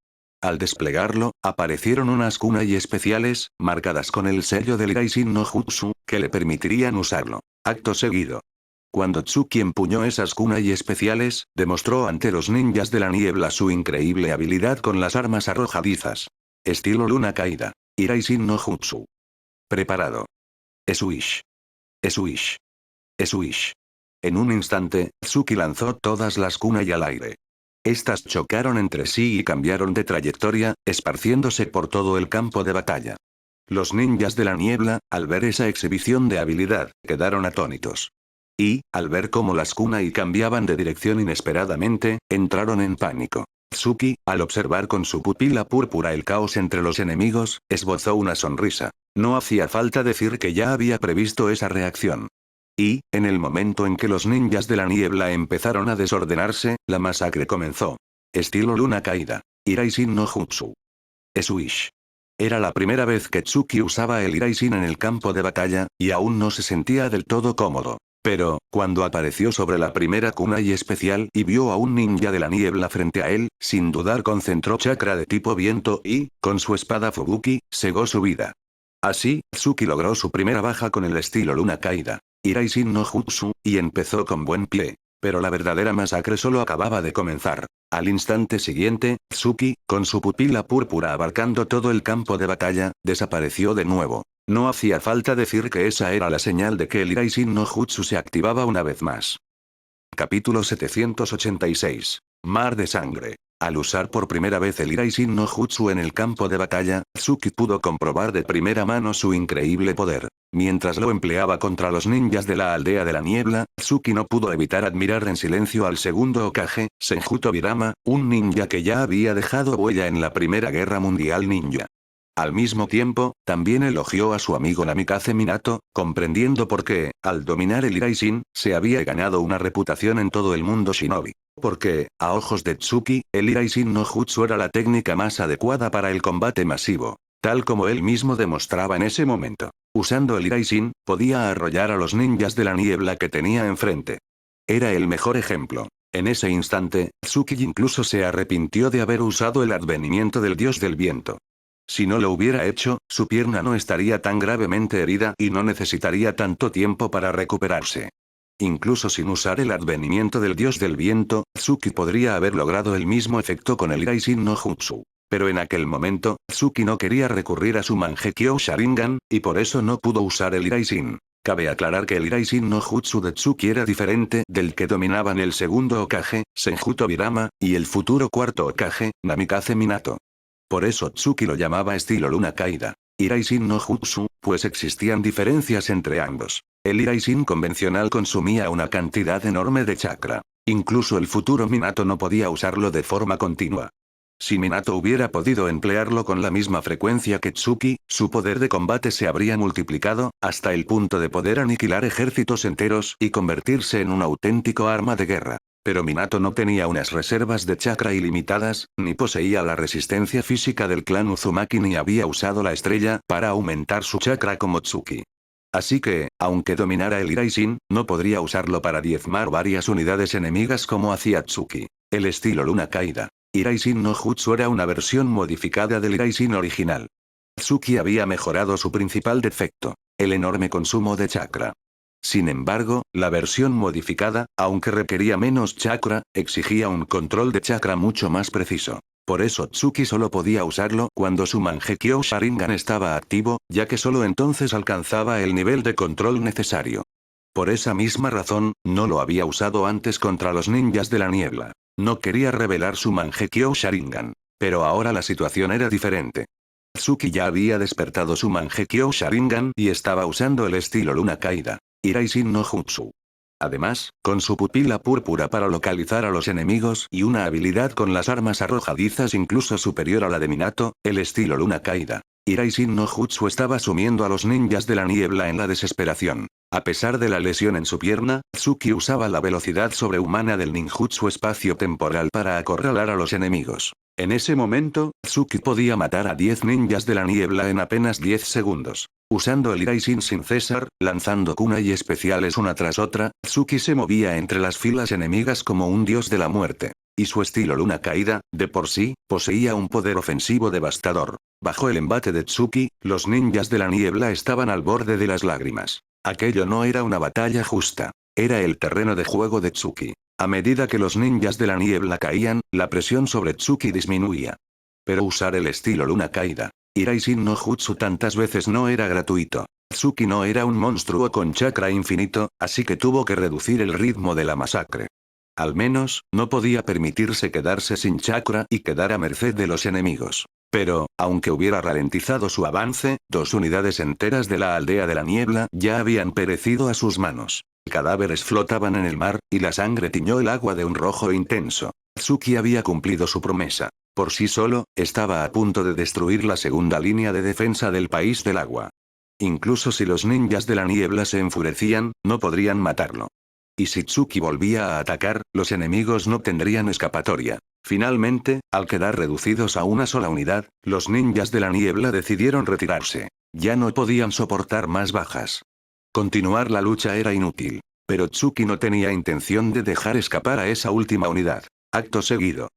Al desplegarlo, aparecieron unas kunai especiales, marcadas con el sello del Iraishin no Jutsu, que le permitirían usarlo. Acto seguido. Cuando Tsuki empuñó esas kunai especiales, demostró ante los ninjas de la niebla su increíble habilidad con las armas arrojadizas. Estilo luna caída. Iraishin no Jutsu. Preparado. Esuish. Esuish. Esuish. En un instante, Tsuki lanzó todas las kunai al aire. Estas chocaron entre sí y cambiaron de trayectoria, esparciéndose por todo el campo de batalla. Los ninjas de la niebla, al ver esa exhibición de habilidad, quedaron atónitos. Y, al ver cómo las kunai cambiaban de dirección inesperadamente, entraron en pánico. Tsuki, al observar con su pupila púrpura el caos entre los enemigos, esbozó una sonrisa. No hacía falta decir que ya había previsto esa reacción. Y, en el momento en que los ninjas de la niebla empezaron a desordenarse, la masacre comenzó. Estilo luna caída. Iraishin no Jutsu. Esuish. Era la primera vez que Tsuki usaba el Iraishin en el campo de batalla, y aún no se sentía del todo cómodo. Pero, cuando apareció sobre la primera kunai especial y vio a un ninja de la niebla frente a él, sin dudar concentró chakra de tipo viento y, con su espada Fubuki, cegó su vida. Así, Tsuki logró su primera baja con el estilo luna caída. Iraishin no Jutsu, y empezó con buen pie. Pero la verdadera masacre solo acababa de comenzar. Al instante siguiente, Tsuki, con su pupila púrpura abarcando todo el campo de batalla, desapareció de nuevo. No hacía falta decir que esa era la señal de que el Iraishin no Jutsu se activaba una vez más. Capítulo 786. Mar de sangre. Al usar por primera vez el Iraishin no Jutsu en el campo de batalla, Tsuki pudo comprobar de primera mano su increíble poder. Mientras lo empleaba contra los ninjas de la aldea de la niebla, Tsuki no pudo evitar admirar en silencio al segundo Hokage, Senju Tobirama, un ninja que ya había dejado huella en la Primera Guerra Mundial Ninja. Al mismo tiempo, también elogió a su amigo Namikaze Minato, comprendiendo por qué, al dominar el Iraishin, se había ganado una reputación en todo el mundo shinobi. Porque, a ojos de Tsuki, el Iraishin no Jutsu era la técnica más adecuada para el combate masivo. Tal como él mismo demostraba en ese momento. Usando el Iraishin, podía arrollar a los ninjas de la niebla que tenía enfrente. Era el mejor ejemplo. En ese instante, Tsuki incluso se arrepintió de haber usado el advenimiento del dios del viento. Si no lo hubiera hecho, su pierna no estaría tan gravemente herida y no necesitaría tanto tiempo para recuperarse. Incluso sin usar el advenimiento del dios del viento, Tsuki podría haber logrado el mismo efecto con el Iraishin no Jutsu. Pero en aquel momento, Tsuki no quería recurrir a su Mangekyo Sharingan, y por eso no pudo usar el Iraishin. Cabe aclarar que el Iraishin no Jutsu de Tsuki era diferente del que dominaban el segundo Hokage, Senju Tobirama, y el futuro cuarto Hokage, Namikaze Minato. Por eso Tsuki lo llamaba estilo luna caída. Iraishin no Jutsu, pues existían diferencias entre ambos. El Iraishin convencional consumía una cantidad enorme de chakra. Incluso el futuro Minato no podía usarlo de forma continua. Si Minato hubiera podido emplearlo con la misma frecuencia que Tsuki, su poder de combate se habría multiplicado, hasta el punto de poder aniquilar ejércitos enteros y convertirse en un auténtico arma de guerra. Pero Minato no tenía unas reservas de chakra ilimitadas, ni poseía la resistencia física del clan Uzumaki ni había usado la estrella para aumentar su chakra como Tsuki. Así que, aunque dominara el Iraishin, no podría usarlo para diezmar varias unidades enemigas como hacía Tsuki. El estilo luna caída. Iraishin no Jutsu era una versión modificada del Iraishin original. Tsuki había mejorado su principal defecto, el enorme consumo de chakra. Sin embargo, la versión modificada, aunque requería menos chakra, exigía un control de chakra mucho más preciso. Por eso Tsuki solo podía usarlo cuando su Mangekyo Sharingan estaba activo, ya que solo entonces alcanzaba el nivel de control necesario. Por esa misma razón, no lo había usado antes contra los ninjas de la niebla. No quería revelar su Mangekyo Sharingan. Pero ahora la situación era diferente. Tsuki ya había despertado su Mangekyo Sharingan y estaba usando el estilo luna caída. Iraishin no Jutsu. Además, con su pupila púrpura para localizar a los enemigos y una habilidad con las armas arrojadizas incluso superior a la de Minato, el estilo luna caída. Iraishin no Jutsu estaba sumiendo a los ninjas de la niebla en la desesperación. A pesar de la lesión en su pierna, Tsuki usaba la velocidad sobrehumana del ninjutsu espacio-temporal para acorralar a los enemigos. En ese momento, Tsuki podía matar a 10 ninjas de la niebla en apenas 10 segundos. Usando el Iraishin sin cesar, lanzando kunai especiales una tras otra, Tsuki se movía entre las filas enemigas como un dios de la muerte. Y su estilo luna caída, de por sí, poseía un poder ofensivo devastador. Bajo el embate de Tsuki, los ninjas de la niebla estaban al borde de las lágrimas. Aquello no era una batalla justa. Era el terreno de juego de Tsuki. A medida que los ninjas de la niebla caían, la presión sobre Tsuki disminuía. Pero usar el estilo luna caída, Iraishin no Jutsu tantas veces no era gratuito. Tsuki no era un monstruo con chakra infinito, así que tuvo que reducir el ritmo de la masacre. Al menos, no podía permitirse quedarse sin chakra y quedar a merced de los enemigos. Pero, aunque hubiera ralentizado su avance, 2 unidades enteras de la aldea de la niebla ya habían perecido a sus manos. Cadáveres flotaban en el mar, y la sangre tiñó el agua de un rojo intenso. Tsuki había cumplido su promesa. Por sí solo, estaba a punto de destruir la segunda línea de defensa del país del agua. Incluso si los ninjas de la niebla se enfurecían, no podrían matarlo. Y si Tsuki volvía a atacar, los enemigos no tendrían escapatoria. Finalmente, al quedar reducidos a una sola unidad, los ninjas de la niebla decidieron retirarse. Ya no podían soportar más bajas. Continuar la lucha era inútil. Pero Tsuki no tenía intención de dejar escapar a esa última unidad. Acto seguido.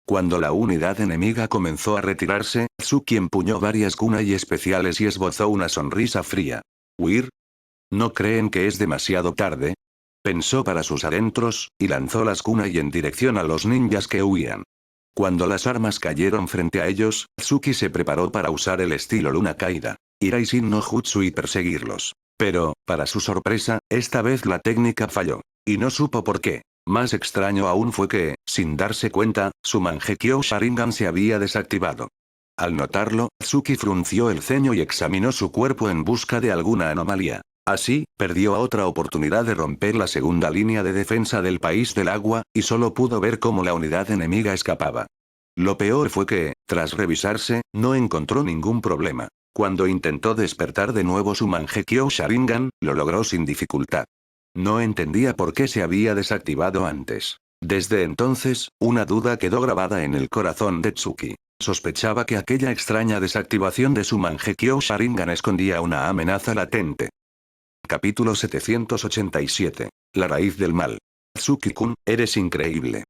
Cuando la unidad enemiga comenzó a retirarse, Tsuki empuñó varias kunai especiales y esbozó una sonrisa fría. ¿Huir? ¿No creen que es demasiado tarde? Pensó para sus adentros, y lanzó las kunai en dirección a los ninjas que huían. Cuando las armas cayeron frente a ellos, Tsuki se preparó para usar el estilo luna caída, Iraishin no Jutsu y perseguirlos. Pero, para su sorpresa, esta vez la técnica falló. Y no supo por qué. Más extraño aún fue que, sin darse cuenta, su Mangekyo Sharingan se había desactivado. Al notarlo, Tsuki frunció el ceño y examinó su cuerpo en busca de alguna anomalía. Así, perdió otra oportunidad de romper la segunda línea de defensa del país del agua, y solo pudo ver cómo la unidad enemiga escapaba. Lo peor fue que, tras revisarse, no encontró ningún problema. Cuando intentó despertar de nuevo su Mangekyo Sharingan, lo logró sin dificultad. No entendía por qué se había desactivado antes. Desde entonces, una duda quedó grabada en el corazón de Tsuki. Sospechaba que aquella extraña desactivación de su Mangekyo Sharingan escondía una amenaza latente. Capítulo 787. La raíz del mal. Tsuki-kun, eres increíble.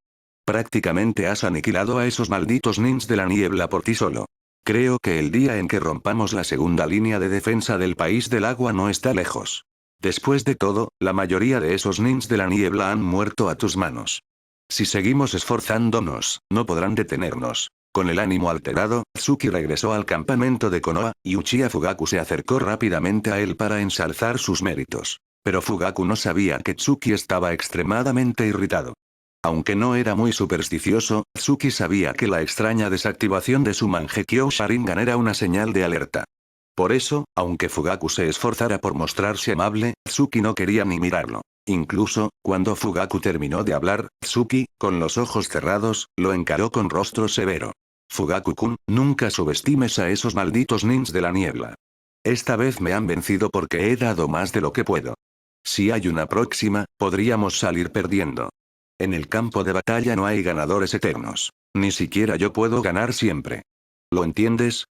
Prácticamente has aniquilado a esos malditos ninjas de la niebla por ti solo. Creo que el día en que rompamos la segunda línea de defensa del país del agua no está lejos. Después de todo, la mayoría de esos ninjas de la niebla han muerto a tus manos. Si seguimos esforzándonos, no podrán detenernos. Con el ánimo alterado, Tsuki regresó al campamento de Konoha, y Uchiha Fugaku se acercó rápidamente a él para ensalzar sus méritos. Pero Fugaku no sabía que Tsuki estaba extremadamente irritado. Aunque no era muy supersticioso, Tsuki sabía que la extraña desactivación de su Mangekyo Sharingan era una señal de alerta. Por eso, aunque Fugaku se esforzara por mostrarse amable, Tsuki no quería ni mirarlo. Incluso, cuando Fugaku terminó de hablar, Tsuki, con los ojos cerrados, lo encaró con rostro severo. Fugaku-kun, nunca subestimes a esos malditos ninjas de la niebla. Esta vez me han vencido porque he dado más de lo que puedo. Si hay una próxima, podríamos salir perdiendo. En el campo de batalla no hay ganadores eternos. Ni siquiera yo puedo ganar siempre. ¿Lo entiendes?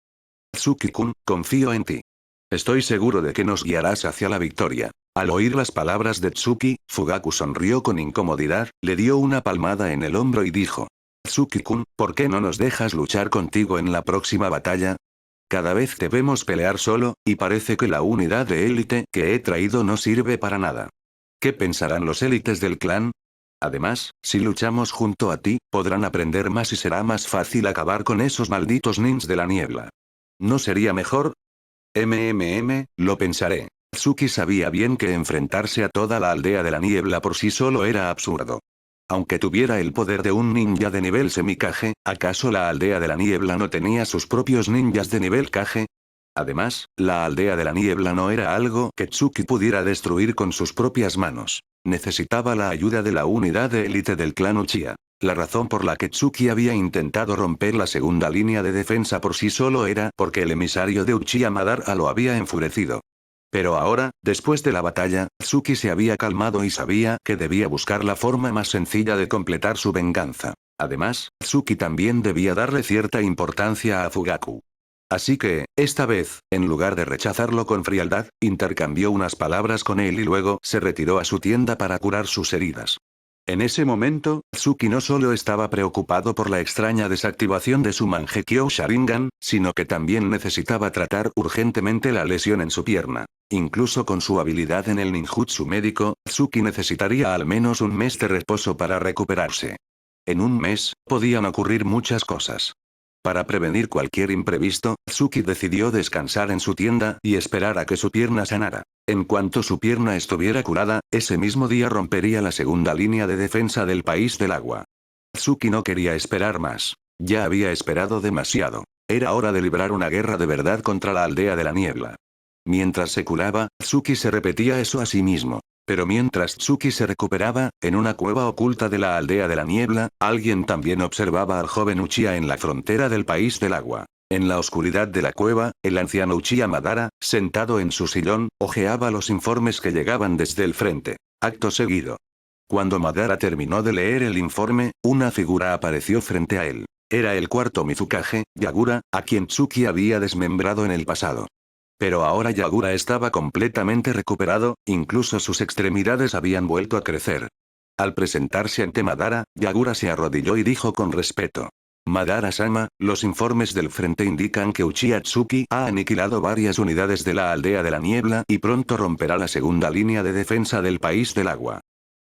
Tsuki-kun, confío en ti. Estoy seguro de que nos guiarás hacia la victoria. Al oír las palabras de Tsuki, Fugaku sonrió con incomodidad, le dio una palmada en el hombro y dijo: Tsuki-kun, ¿por qué no nos dejas luchar contigo en la próxima batalla? Cada vez te vemos pelear solo, y parece que la unidad de élite que he traído no sirve para nada. ¿Qué pensarán los élites del clan? Además, si luchamos junto a ti, podrán aprender más y será más fácil acabar con esos malditos ninjas de la niebla. ¿No sería mejor? Lo pensaré. Tsuki sabía bien que enfrentarse a toda la aldea de la niebla por sí solo era absurdo. Aunque tuviera el poder de un ninja de nivel semi-Kage, ¿acaso la aldea de la niebla no tenía sus propios ninjas de nivel Kage? Además, la aldea de la niebla no era algo que Tsuki pudiera destruir con sus propias manos. Necesitaba la ayuda de la unidad de élite del clan Uchiha. La razón por la que Tsuki había intentado romper la segunda línea de defensa por sí solo era porque el emisario de Uchiha Madara lo había enfurecido. Pero ahora, después de la batalla, Tsuki se había calmado y sabía que debía buscar la forma más sencilla de completar su venganza. Además, Tsuki también debía darle cierta importancia a Fugaku. Así que, esta vez, en lugar de rechazarlo con frialdad, intercambió unas palabras con él y luego se retiró a su tienda para curar sus heridas. En ese momento, Tsuki no solo estaba preocupado por la extraña desactivación de su Mangekyo Sharingan, sino que también necesitaba tratar urgentemente la lesión en su pierna. Incluso con su habilidad en el ninjutsu médico, Tsuki necesitaría al menos un mes de reposo para recuperarse. En un mes, podían ocurrir muchas cosas. Para prevenir cualquier imprevisto, Tsuki decidió descansar en su tienda y esperar a que su pierna sanara. En cuanto su pierna estuviera curada, ese mismo día rompería la segunda línea de defensa del país del agua. Tsuki no quería esperar más. Ya había esperado demasiado. Era hora de librar una guerra de verdad contra la aldea de la niebla. Mientras se curaba, Tsuki se repetía eso a sí mismo. Pero mientras Tsuki se recuperaba, en una cueva oculta de la aldea de la niebla, alguien también observaba al joven Uchiha en la frontera del país del agua. En la oscuridad de la cueva, el anciano Uchiha Madara, sentado en su sillón, hojeaba los informes que llegaban desde el frente. Acto seguido. Cuando Madara terminó de leer el informe, una figura apareció frente a él. Era el cuarto Mizukage, Yagura, a quien Tsuki había desmembrado en el pasado. Pero ahora Yagura estaba completamente recuperado, incluso sus extremidades habían vuelto a crecer. Al presentarse ante Madara, Yagura se arrodilló y dijo con respeto: Madara-sama, los informes del frente indican que Uchiha Tsuki ha aniquilado varias unidades de la aldea de la niebla y pronto romperá la segunda línea de defensa del país del agua.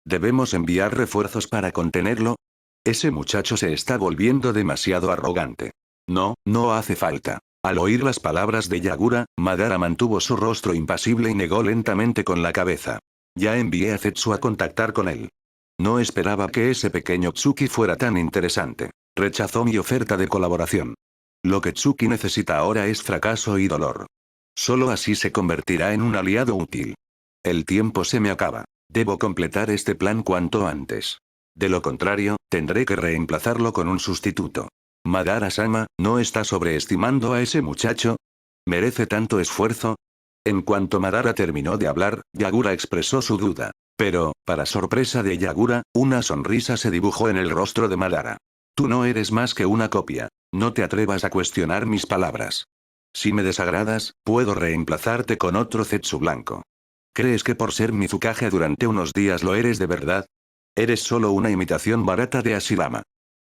¿Debemos enviar refuerzos para contenerlo? Ese muchacho se está volviendo demasiado arrogante. No, no hace falta. Al oír las palabras de Yagura, Madara mantuvo su rostro impasible y negó lentamente con la cabeza. Ya envié a Zetsu a contactar con él. No esperaba que ese pequeño Tsuki fuera tan interesante. Rechazó mi oferta de colaboración. Lo que Tsuki necesita ahora es fracaso y dolor. Solo así se convertirá en un aliado útil. El tiempo se me acaba. Debo completar este plan cuanto antes. De lo contrario, tendré que reemplazarlo con un sustituto. Madara-sama, ¿no está sobreestimando a ese muchacho? ¿Merece tanto esfuerzo? En cuanto Madara terminó de hablar, Yagura expresó su duda. Pero, para sorpresa de Yagura, una sonrisa se dibujó en el rostro de Madara. Tú no eres más que una copia. No te atrevas a cuestionar mis palabras. Si me desagradas, puedo reemplazarte con otro Zetsu blanco. ¿Crees que por ser Mizukage durante unos días lo eres de verdad? Eres solo una imitación barata de Hashirama.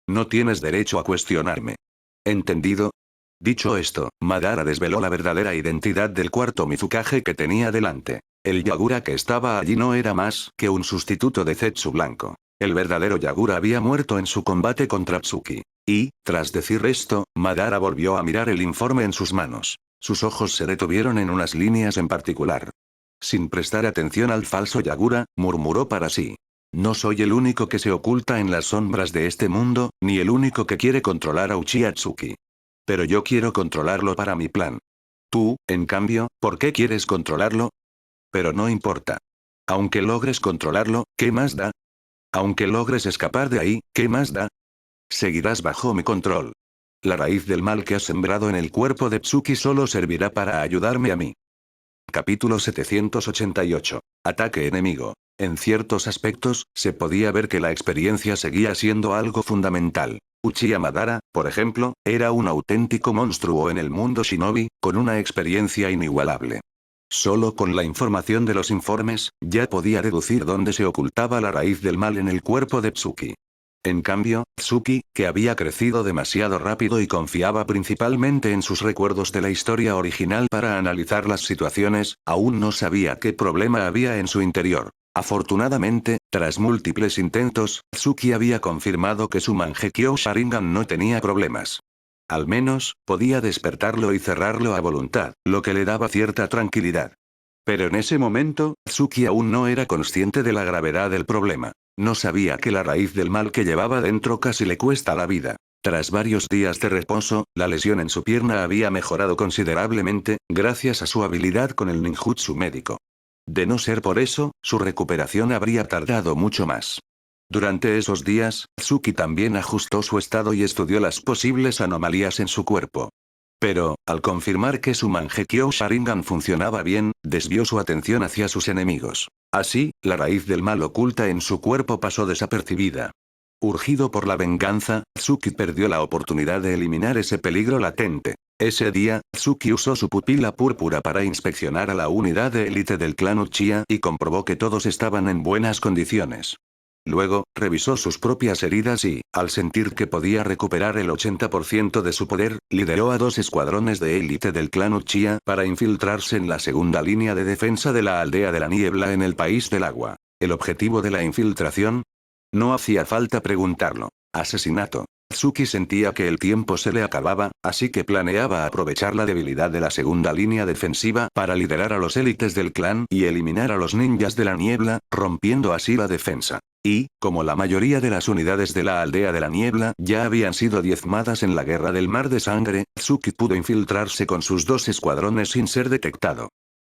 No tienes derecho a cuestionarme. ¿Entendido? Dicho esto, Madara desveló la verdadera identidad del cuarto Mizukage que tenía delante. El Yagura que estaba allí no era más que un sustituto de Zetsu blanco. El verdadero Yagura había muerto en su combate contra Tsuki. Y, tras decir esto, Madara volvió a mirar el informe en sus manos. Sus ojos se detuvieron en unas líneas en particular. Sin prestar atención al falso Yagura, murmuró para sí. No soy el único que se oculta en las sombras de este mundo, ni el único que quiere controlar a Uchiha Tsuki. Pero yo quiero controlarlo para mi plan. Tú, en cambio, ¿por qué quieres controlarlo? Pero no importa. Aunque logres controlarlo, ¿qué más da? Aunque logres escapar de ahí, ¿qué más da? Seguirás bajo mi control. La raíz del mal que has sembrado en el cuerpo de Tsuki solo servirá para ayudarme a mí. Capítulo 788. Ataque enemigo. En ciertos aspectos, se podía ver que la experiencia seguía siendo algo fundamental. Uchiha Madara, por ejemplo, era un auténtico monstruo en el mundo shinobi, con una experiencia inigualable. Solo con la información de los informes, ya podía deducir dónde se ocultaba la raíz del mal en el cuerpo de Tsuki. En cambio, Tsuki, que había crecido demasiado rápido y confiaba principalmente en sus recuerdos de la historia original para analizar las situaciones, aún no sabía qué problema había en su interior. Afortunadamente, tras múltiples intentos, Tsuki había confirmado que su Mangekyo Sharingan no tenía problemas. Al menos, podía despertarlo y cerrarlo a voluntad, lo que le daba cierta tranquilidad. Pero en ese momento, Tsuki aún no era consciente de la gravedad del problema. No sabía que la raíz del mal que llevaba dentro casi le cuesta la vida. Tras varios días de reposo, la lesión en su pierna había mejorado considerablemente, gracias a su habilidad con el ninjutsu médico. De no ser por eso, su recuperación habría tardado mucho más. Durante esos días, Tsuki también ajustó su estado y estudió las posibles anomalías en su cuerpo. Pero, al confirmar que su Mangekyo Sharingan funcionaba bien, desvió su atención hacia sus enemigos. Así, la raíz del mal oculta en su cuerpo pasó desapercibida. Urgido por la venganza, Tsuki perdió la oportunidad de eliminar ese peligro latente. Ese día, Tsuki usó su pupila púrpura para inspeccionar a la unidad de élite del clan Uchiha y comprobó que todos estaban en buenas condiciones. Luego, revisó sus propias heridas y, al sentir que podía recuperar el 80% de su poder, lideró a 2 escuadrones de élite del clan Uchiha para infiltrarse en la segunda línea de defensa de la aldea de la niebla en el país del agua. ¿El objetivo de la infiltración? No hacía falta preguntarlo. Asesinato. Tsuki sentía que el tiempo se le acababa, así que planeaba aprovechar la debilidad de la segunda línea defensiva para liderar a los élites del clan y eliminar a los ninjas de la niebla, rompiendo así la defensa. Y, como la mayoría de las unidades de la aldea de la niebla ya habían sido diezmadas en la guerra del mar de sangre, Tsuki pudo infiltrarse con sus 2 escuadrones sin ser detectado.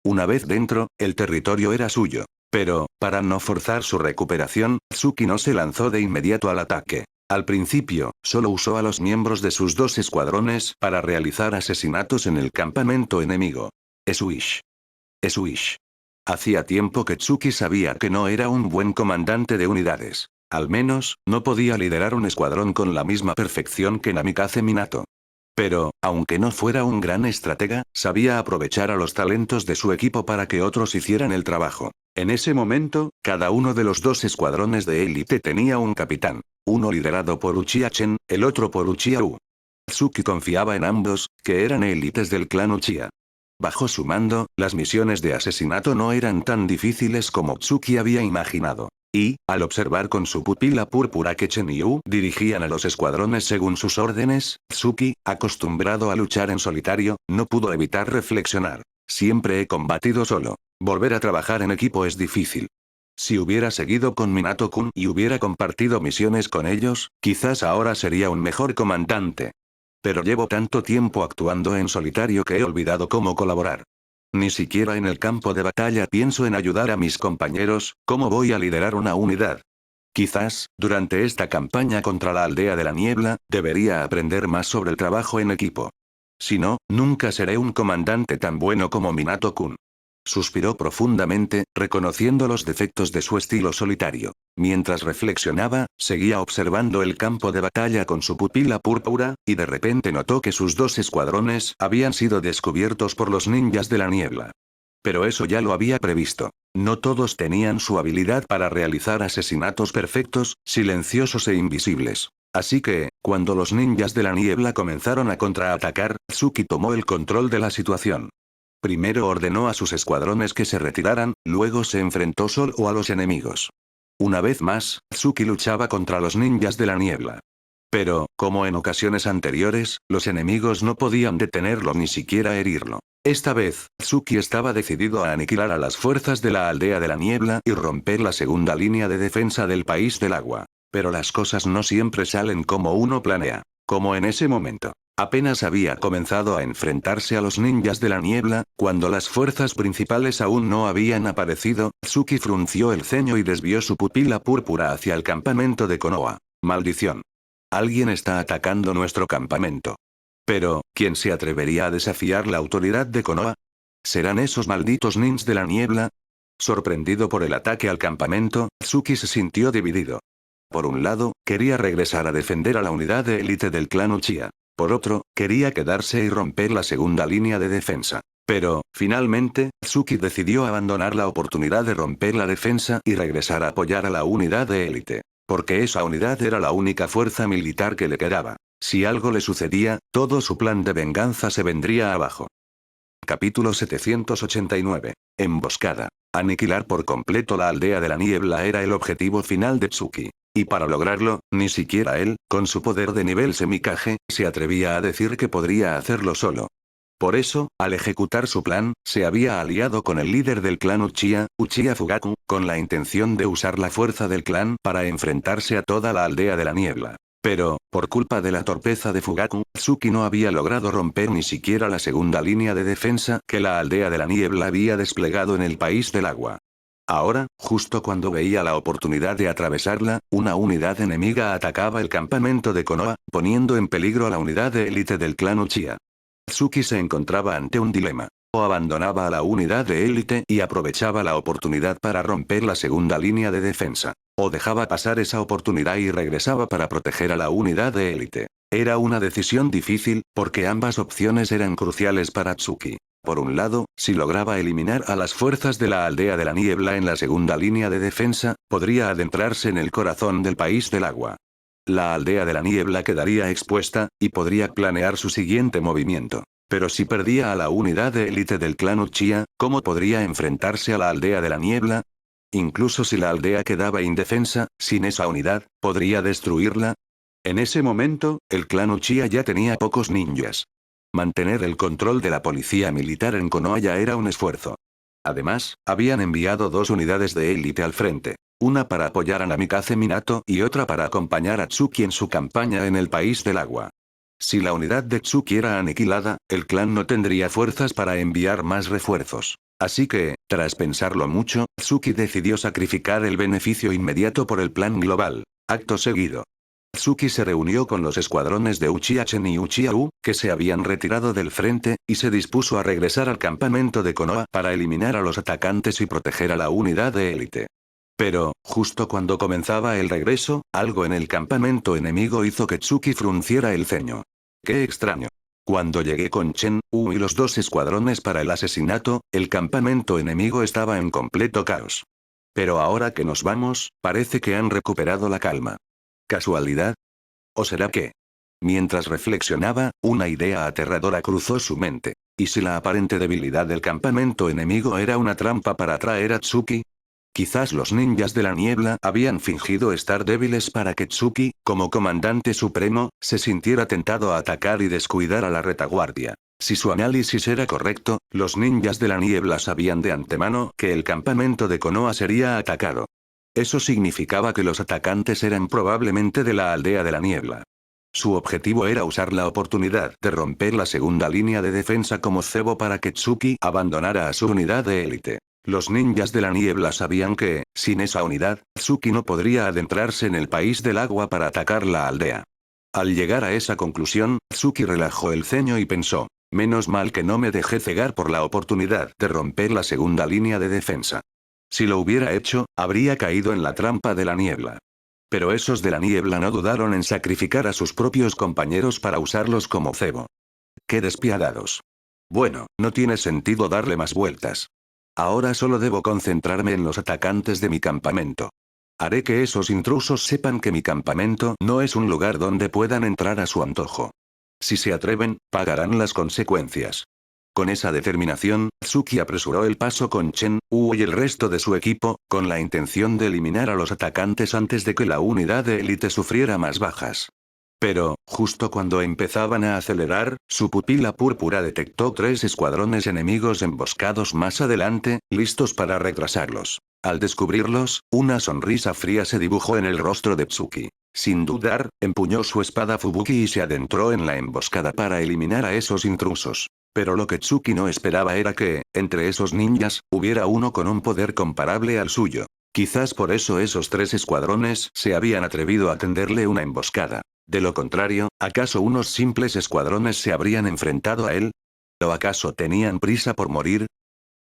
Una vez dentro, el territorio era suyo. Pero, para no forzar su recuperación, Tsuki no se lanzó de inmediato al ataque. Al principio, solo usó a los miembros de sus 2 escuadrones para realizar asesinatos en el campamento enemigo. Esuish. Esuish. Hacía tiempo que Tsuki sabía que no era un buen comandante de unidades. Al menos, no podía liderar un escuadrón con la misma perfección que Namikaze Minato. Pero, aunque no fuera un gran estratega, sabía aprovechar a los talentos de su equipo para que otros hicieran el trabajo. En ese momento, cada uno de los 2 escuadrones de élite tenía un capitán. Uno liderado por Uchiha Chen, el otro por Uchiha U. Tsuki confiaba en ambos, que eran élites del clan Uchiha. Bajo su mando, las misiones de asesinato no eran tan difíciles como Tsuki había imaginado. Y, al observar con su pupila púrpura que Chen y Yu dirigían a los escuadrones según sus órdenes, Tsuki, acostumbrado a luchar en solitario, no pudo evitar reflexionar. Siempre he combatido solo. Volver a trabajar en equipo es difícil. Si hubiera seguido con Minato-kun y hubiera compartido misiones con ellos, quizás ahora sería un mejor comandante. Pero llevo tanto tiempo actuando en solitario que he olvidado cómo colaborar. Ni siquiera en el campo de batalla pienso en ayudar a mis compañeros, ¿cómo voy a liderar una unidad? Quizás, durante esta campaña contra la aldea de la niebla, debería aprender más sobre el trabajo en equipo. Si no, nunca seré un comandante tan bueno como Minato-kun. Suspiró profundamente, reconociendo los defectos de su estilo solitario. Mientras reflexionaba, seguía observando el campo de batalla con su pupila púrpura, y de repente notó que sus 2 escuadrones habían sido descubiertos por los ninjas de la niebla. Pero eso ya lo había previsto. No todos tenían su habilidad para realizar asesinatos perfectos, silenciosos e invisibles. Así que, cuando los ninjas de la niebla comenzaron a contraatacar, Tsuki tomó el control de la situación. Primero ordenó a sus escuadrones que se retiraran, luego se enfrentó solo a los enemigos. Una vez más, Tsuki luchaba contra los ninjas de la niebla. Pero, como en ocasiones anteriores, los enemigos no podían detenerlo ni siquiera herirlo. Esta vez, Tsuki estaba decidido a aniquilar a las fuerzas de la aldea de la niebla y romper la segunda línea de defensa del país del agua. Pero las cosas no siempre salen como uno planea. Como en ese momento. Apenas había comenzado a enfrentarse a los ninjas de la niebla, cuando las fuerzas principales aún no habían aparecido, Tsuki frunció el ceño y desvió su pupila púrpura hacia el campamento de Konoha. Maldición. Alguien está atacando nuestro campamento. Pero, ¿quién se atrevería a desafiar la autoridad de Konoha? ¿Serán esos malditos ninjas de la niebla? Sorprendido por el ataque al campamento, Tsuki se sintió dividido. Por un lado, quería regresar a defender a la unidad de élite del clan Uchiha. Por otro, quería quedarse y romper la segunda línea de defensa. Pero, finalmente, Tsuki decidió abandonar la oportunidad de romper la defensa y regresar a apoyar a la unidad de élite. Porque esa unidad era la única fuerza militar que le quedaba. Si algo le sucedía, todo su plan de venganza se vendría abajo. Capítulo 789. Emboscada. Aniquilar por completo la aldea de la niebla era el objetivo final de Tsuki. Y para lograrlo, ni siquiera él, con su poder de nivel semikage, se atrevía a decir que podría hacerlo solo. Por eso, al ejecutar su plan, se había aliado con el líder del clan Uchiha, Uchiha Fugaku, con la intención de usar la fuerza del clan para enfrentarse a toda la aldea de la niebla. Pero, por culpa de la torpeza de Fugaku, Tsuki no había logrado romper ni siquiera la segunda línea de defensa que la aldea de la niebla había desplegado en el país del agua. Ahora, justo cuando veía la oportunidad de atravesarla, una unidad enemiga atacaba el campamento de Konoha, poniendo en peligro a la unidad de élite del clan Uchiha. Tsuki se encontraba ante un dilema. O abandonaba a la unidad de élite y aprovechaba la oportunidad para romper la segunda línea de defensa. O dejaba pasar esa oportunidad y regresaba para proteger a la unidad de élite. Era una decisión difícil, porque ambas opciones eran cruciales para Tsuki. Por un lado, si lograba eliminar a las fuerzas de la aldea de la niebla en la segunda línea de defensa, podría adentrarse en el corazón del país del agua. La aldea de la niebla quedaría expuesta, y podría planear su siguiente movimiento. Pero si perdía a la unidad de élite del clan Uchiha, ¿cómo podría enfrentarse a la aldea de la niebla? Incluso si la aldea quedaba indefensa, sin esa unidad, ¿podría destruirla? En ese momento, el clan Uchiha ya tenía pocos ninjas. Mantener el control de la policía militar en Konoha ya era un esfuerzo. Además, habían enviado 2 unidades de élite al frente. Una para apoyar a Namikaze Minato y otra para acompañar a Tsuki en su campaña en el país del agua. Si la unidad de Tsuki era aniquilada, el clan no tendría fuerzas para enviar más refuerzos. Así que, tras pensarlo mucho, Tsuki decidió sacrificar el beneficio inmediato por el plan global. Acto seguido. Tsuki se reunió con los escuadrones de Uchiha Chen y Uchiha U, que se habían retirado del frente, y se dispuso a regresar al campamento de Konoha para eliminar a los atacantes y proteger a la unidad de élite. Pero, justo cuando comenzaba el regreso, algo en el campamento enemigo hizo que Tsuki frunciera el ceño. ¡Qué extraño! Cuando llegué con Chen U y los 2 escuadrones para el asesinato, el campamento enemigo estaba en completo caos. Pero ahora que nos vamos, parece que han recuperado la calma. ¿Casualidad? ¿O será que? Mientras reflexionaba, una idea aterradora cruzó su mente. ¿Y si la aparente debilidad del campamento enemigo era una trampa para atraer a Tsuki? Quizás los ninjas de la niebla habían fingido estar débiles para que Tsuki, como comandante supremo, se sintiera tentado a atacar y descuidar a la retaguardia. Si su análisis era correcto, los ninjas de la niebla sabían de antemano que el campamento de Konoha sería atacado. Eso significaba que los atacantes eran probablemente de la aldea de la niebla. Su objetivo era usar la oportunidad de romper la segunda línea de defensa como cebo para que Tsuki abandonara a su unidad de élite. Los ninjas de la niebla sabían que, sin esa unidad, Tsuki no podría adentrarse en el país del agua para atacar la aldea. Al llegar a esa conclusión, Tsuki relajó el ceño y pensó, menos mal que no me dejé cegar por la oportunidad de romper la segunda línea de defensa. Si lo hubiera hecho, habría caído en la trampa de la niebla. Pero esos de la niebla no dudaron en sacrificar a sus propios compañeros para usarlos como cebo. ¡Qué despiadados! Bueno, no tiene sentido darle más vueltas. Ahora solo debo concentrarme en los atacantes de mi campamento. Haré que esos intrusos sepan que mi campamento no es un lugar donde puedan entrar a su antojo. Si se atreven, pagarán las consecuencias. Con esa determinación, Tsuki apresuró el paso con Chen Wu y el resto de su equipo, con la intención de eliminar a los atacantes antes de que la unidad de élite sufriera más bajas. Pero, justo cuando empezaban a acelerar, su pupila púrpura detectó 3 escuadrones enemigos emboscados más adelante, listos para retrasarlos. Al descubrirlos, una sonrisa fría se dibujó en el rostro de Tsuki. Sin dudar, empuñó su espada Fubuki y se adentró en la emboscada para eliminar a esos intrusos. Pero lo que Tsuki no esperaba era que, entre esos ninjas, hubiera uno con un poder comparable al suyo. Quizás por eso esos 3 escuadrones se habían atrevido a tenderle una emboscada. De lo contrario, ¿acaso unos simples escuadrones se habrían enfrentado a él? ¿O acaso tenían prisa por morir?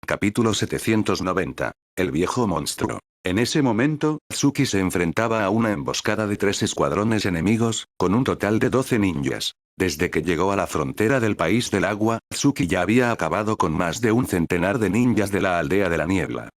Capítulo 790. El viejo monstruo. En ese momento, Tsuki se enfrentaba a una emboscada de 3 escuadrones enemigos, con un total de 12 ninjas. Desde que llegó a la frontera del país del agua, Tsuki ya había acabado con más de un centenar de ninjas de la aldea de la niebla.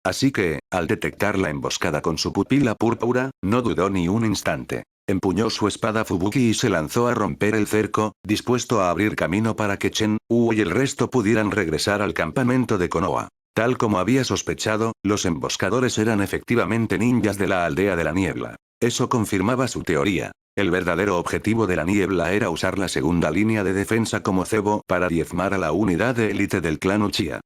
Así que, al detectar la emboscada con su pupila púrpura, no dudó ni un instante. Empuñó su espada Fubuki y se lanzó a romper el cerco, dispuesto a abrir camino para que Chen Wu y el resto pudieran regresar al campamento de Konoha. Tal como había sospechado, los emboscadores eran efectivamente ninjas de la aldea de la niebla. Eso confirmaba su teoría. El verdadero objetivo de la niebla era usar la segunda línea de defensa como cebo para diezmar a la unidad de élite del clan Uchiha.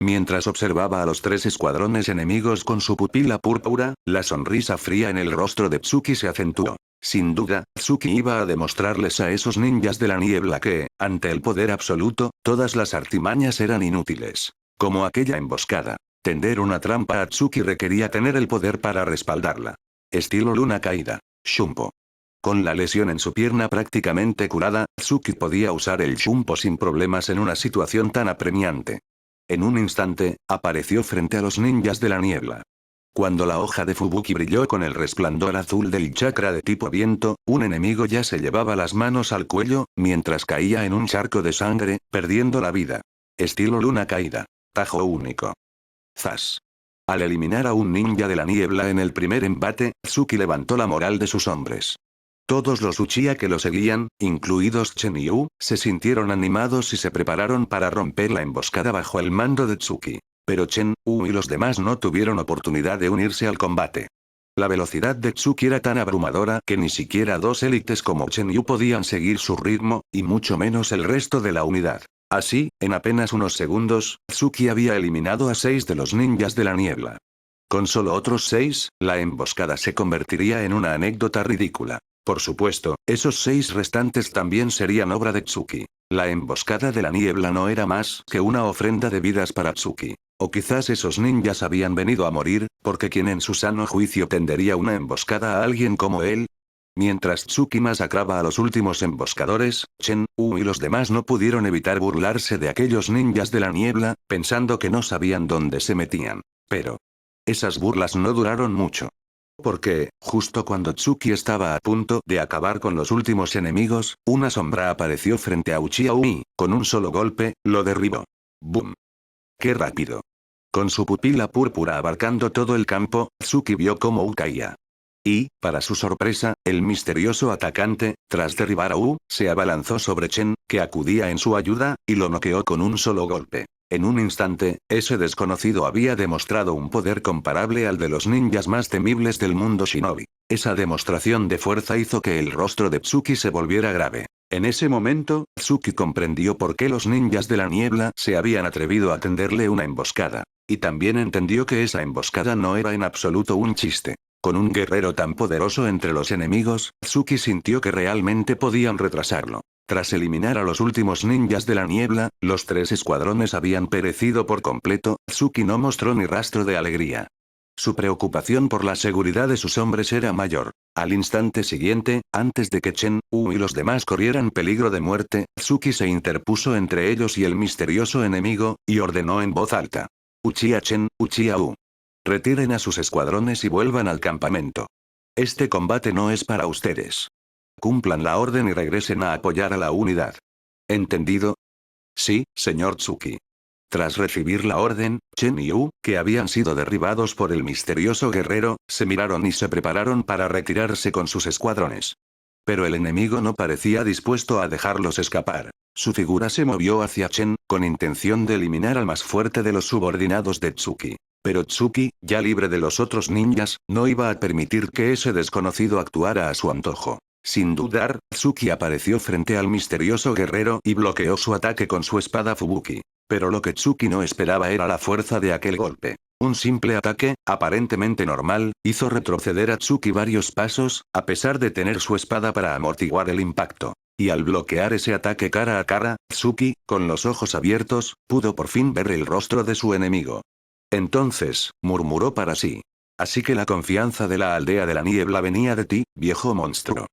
Mientras observaba a los 3 escuadrones enemigos con su pupila púrpura, la sonrisa fría en el rostro de Tsuki se acentuó. Sin duda, Tsuki iba a demostrarles a esos ninjas de la niebla que, ante el poder absoluto, todas las artimañas eran inútiles. Como aquella emboscada. Tender una trampa a Tsuki requería tener el poder para respaldarla. Estilo luna caída. Shumpo. Con la lesión en su pierna prácticamente curada, Tsuki podía usar el Shumpo sin problemas en una situación tan apremiante. En un instante, apareció frente a los ninjas de la niebla. Cuando la hoja de Fubuki brilló con el resplandor azul del chakra de tipo viento, un enemigo ya se llevaba las manos al cuello, mientras caía en un charco de sangre, perdiendo la vida. Estilo luna caída. Tajo único. Zas. Al eliminar a un ninja de la niebla en el primer embate, Tsuki levantó la moral de sus hombres. Todos los Uchiha que lo seguían, incluidos Chen y Yu, se sintieron animados y se prepararon para romper la emboscada bajo el mando de Tsuki. Pero Chen, Yu y los demás no tuvieron oportunidad de unirse al combate. La velocidad de Tsuki era tan abrumadora que ni siquiera 2 élites como Chen y Yu podían seguir su ritmo, y mucho menos el resto de la unidad. Así, en apenas unos segundos, Tsuki había eliminado a 6 de los ninjas de la niebla. Con solo otros 6, la emboscada se convertiría en una anécdota ridícula. Por supuesto, esos 6 restantes también serían obra de Tsuki. La emboscada de la niebla no era más que una ofrenda de vidas para Tsuki. O quizás esos ninjas habían venido a morir, porque quien en su sano juicio tendería una emboscada a alguien como él. Mientras Tsuki masacraba a los últimos emboscadores, Chen Wu y los demás no pudieron evitar burlarse de aquellos ninjas de la niebla, pensando que no sabían dónde se metían. Pero esas burlas no duraron mucho. Porque, justo cuando Tsuki estaba a punto de acabar con los últimos enemigos, una sombra apareció frente a Uchiha y, con un solo golpe, lo derribó. ¡Bum! ¡Qué rápido! Con su pupila púrpura abarcando todo el campo, Tsuki vio cómo Wu caía. Y, para su sorpresa, el misterioso atacante, tras derribar a Wu, se abalanzó sobre Chen, que acudía en su ayuda, y lo noqueó con un solo golpe. En un instante, ese desconocido había demostrado un poder comparable al de los ninjas más temibles del mundo shinobi. Esa demostración de fuerza hizo que el rostro de Tsuki se volviera grave. En ese momento, Tsuki comprendió por qué los ninjas de la niebla se habían atrevido a tenderle una emboscada. Y también entendió que esa emboscada no era en absoluto un chiste. Con un guerrero tan poderoso entre los enemigos, Tsuki sintió que realmente podían retrasarlo. Tras eliminar a los últimos ninjas de la niebla, los 3 escuadrones habían perecido por completo. Tsuki no mostró ni rastro de alegría. Su preocupación por la seguridad de sus hombres era mayor. Al instante siguiente, antes de que Chen Wu y los demás corrieran peligro de muerte, Tsuki se interpuso entre ellos y el misterioso enemigo, y ordenó en voz alta. Uchiha Chen, Uchiha Wu. Retiren a sus escuadrones y vuelvan al campamento. Este combate no es para ustedes. Cumplan la orden y regresen a apoyar a la unidad. ¿Entendido? Sí, señor Tsuki. Tras recibir la orden, Chen y Yu, que habían sido derribados por el misterioso guerrero, se miraron y se prepararon para retirarse con sus escuadrones. Pero el enemigo no parecía dispuesto a dejarlos escapar. Su figura se movió hacia Chen, con intención de eliminar al más fuerte de los subordinados de Tsuki. Pero Tsuki, ya libre de los otros ninjas, no iba a permitir que ese desconocido actuara a su antojo. Sin dudar, Tsuki apareció frente al misterioso guerrero y bloqueó su ataque con su espada Fubuki. Pero lo que Tsuki no esperaba era la fuerza de aquel golpe. Un simple ataque, aparentemente normal, hizo retroceder a Tsuki varios pasos, a pesar de tener su espada para amortiguar el impacto. Y al bloquear ese ataque cara a cara, Tsuki, con los ojos abiertos, pudo por fin ver el rostro de su enemigo. Entonces, murmuró para sí. Así que la confianza de la aldea de la niebla venía de ti, viejo monstruo.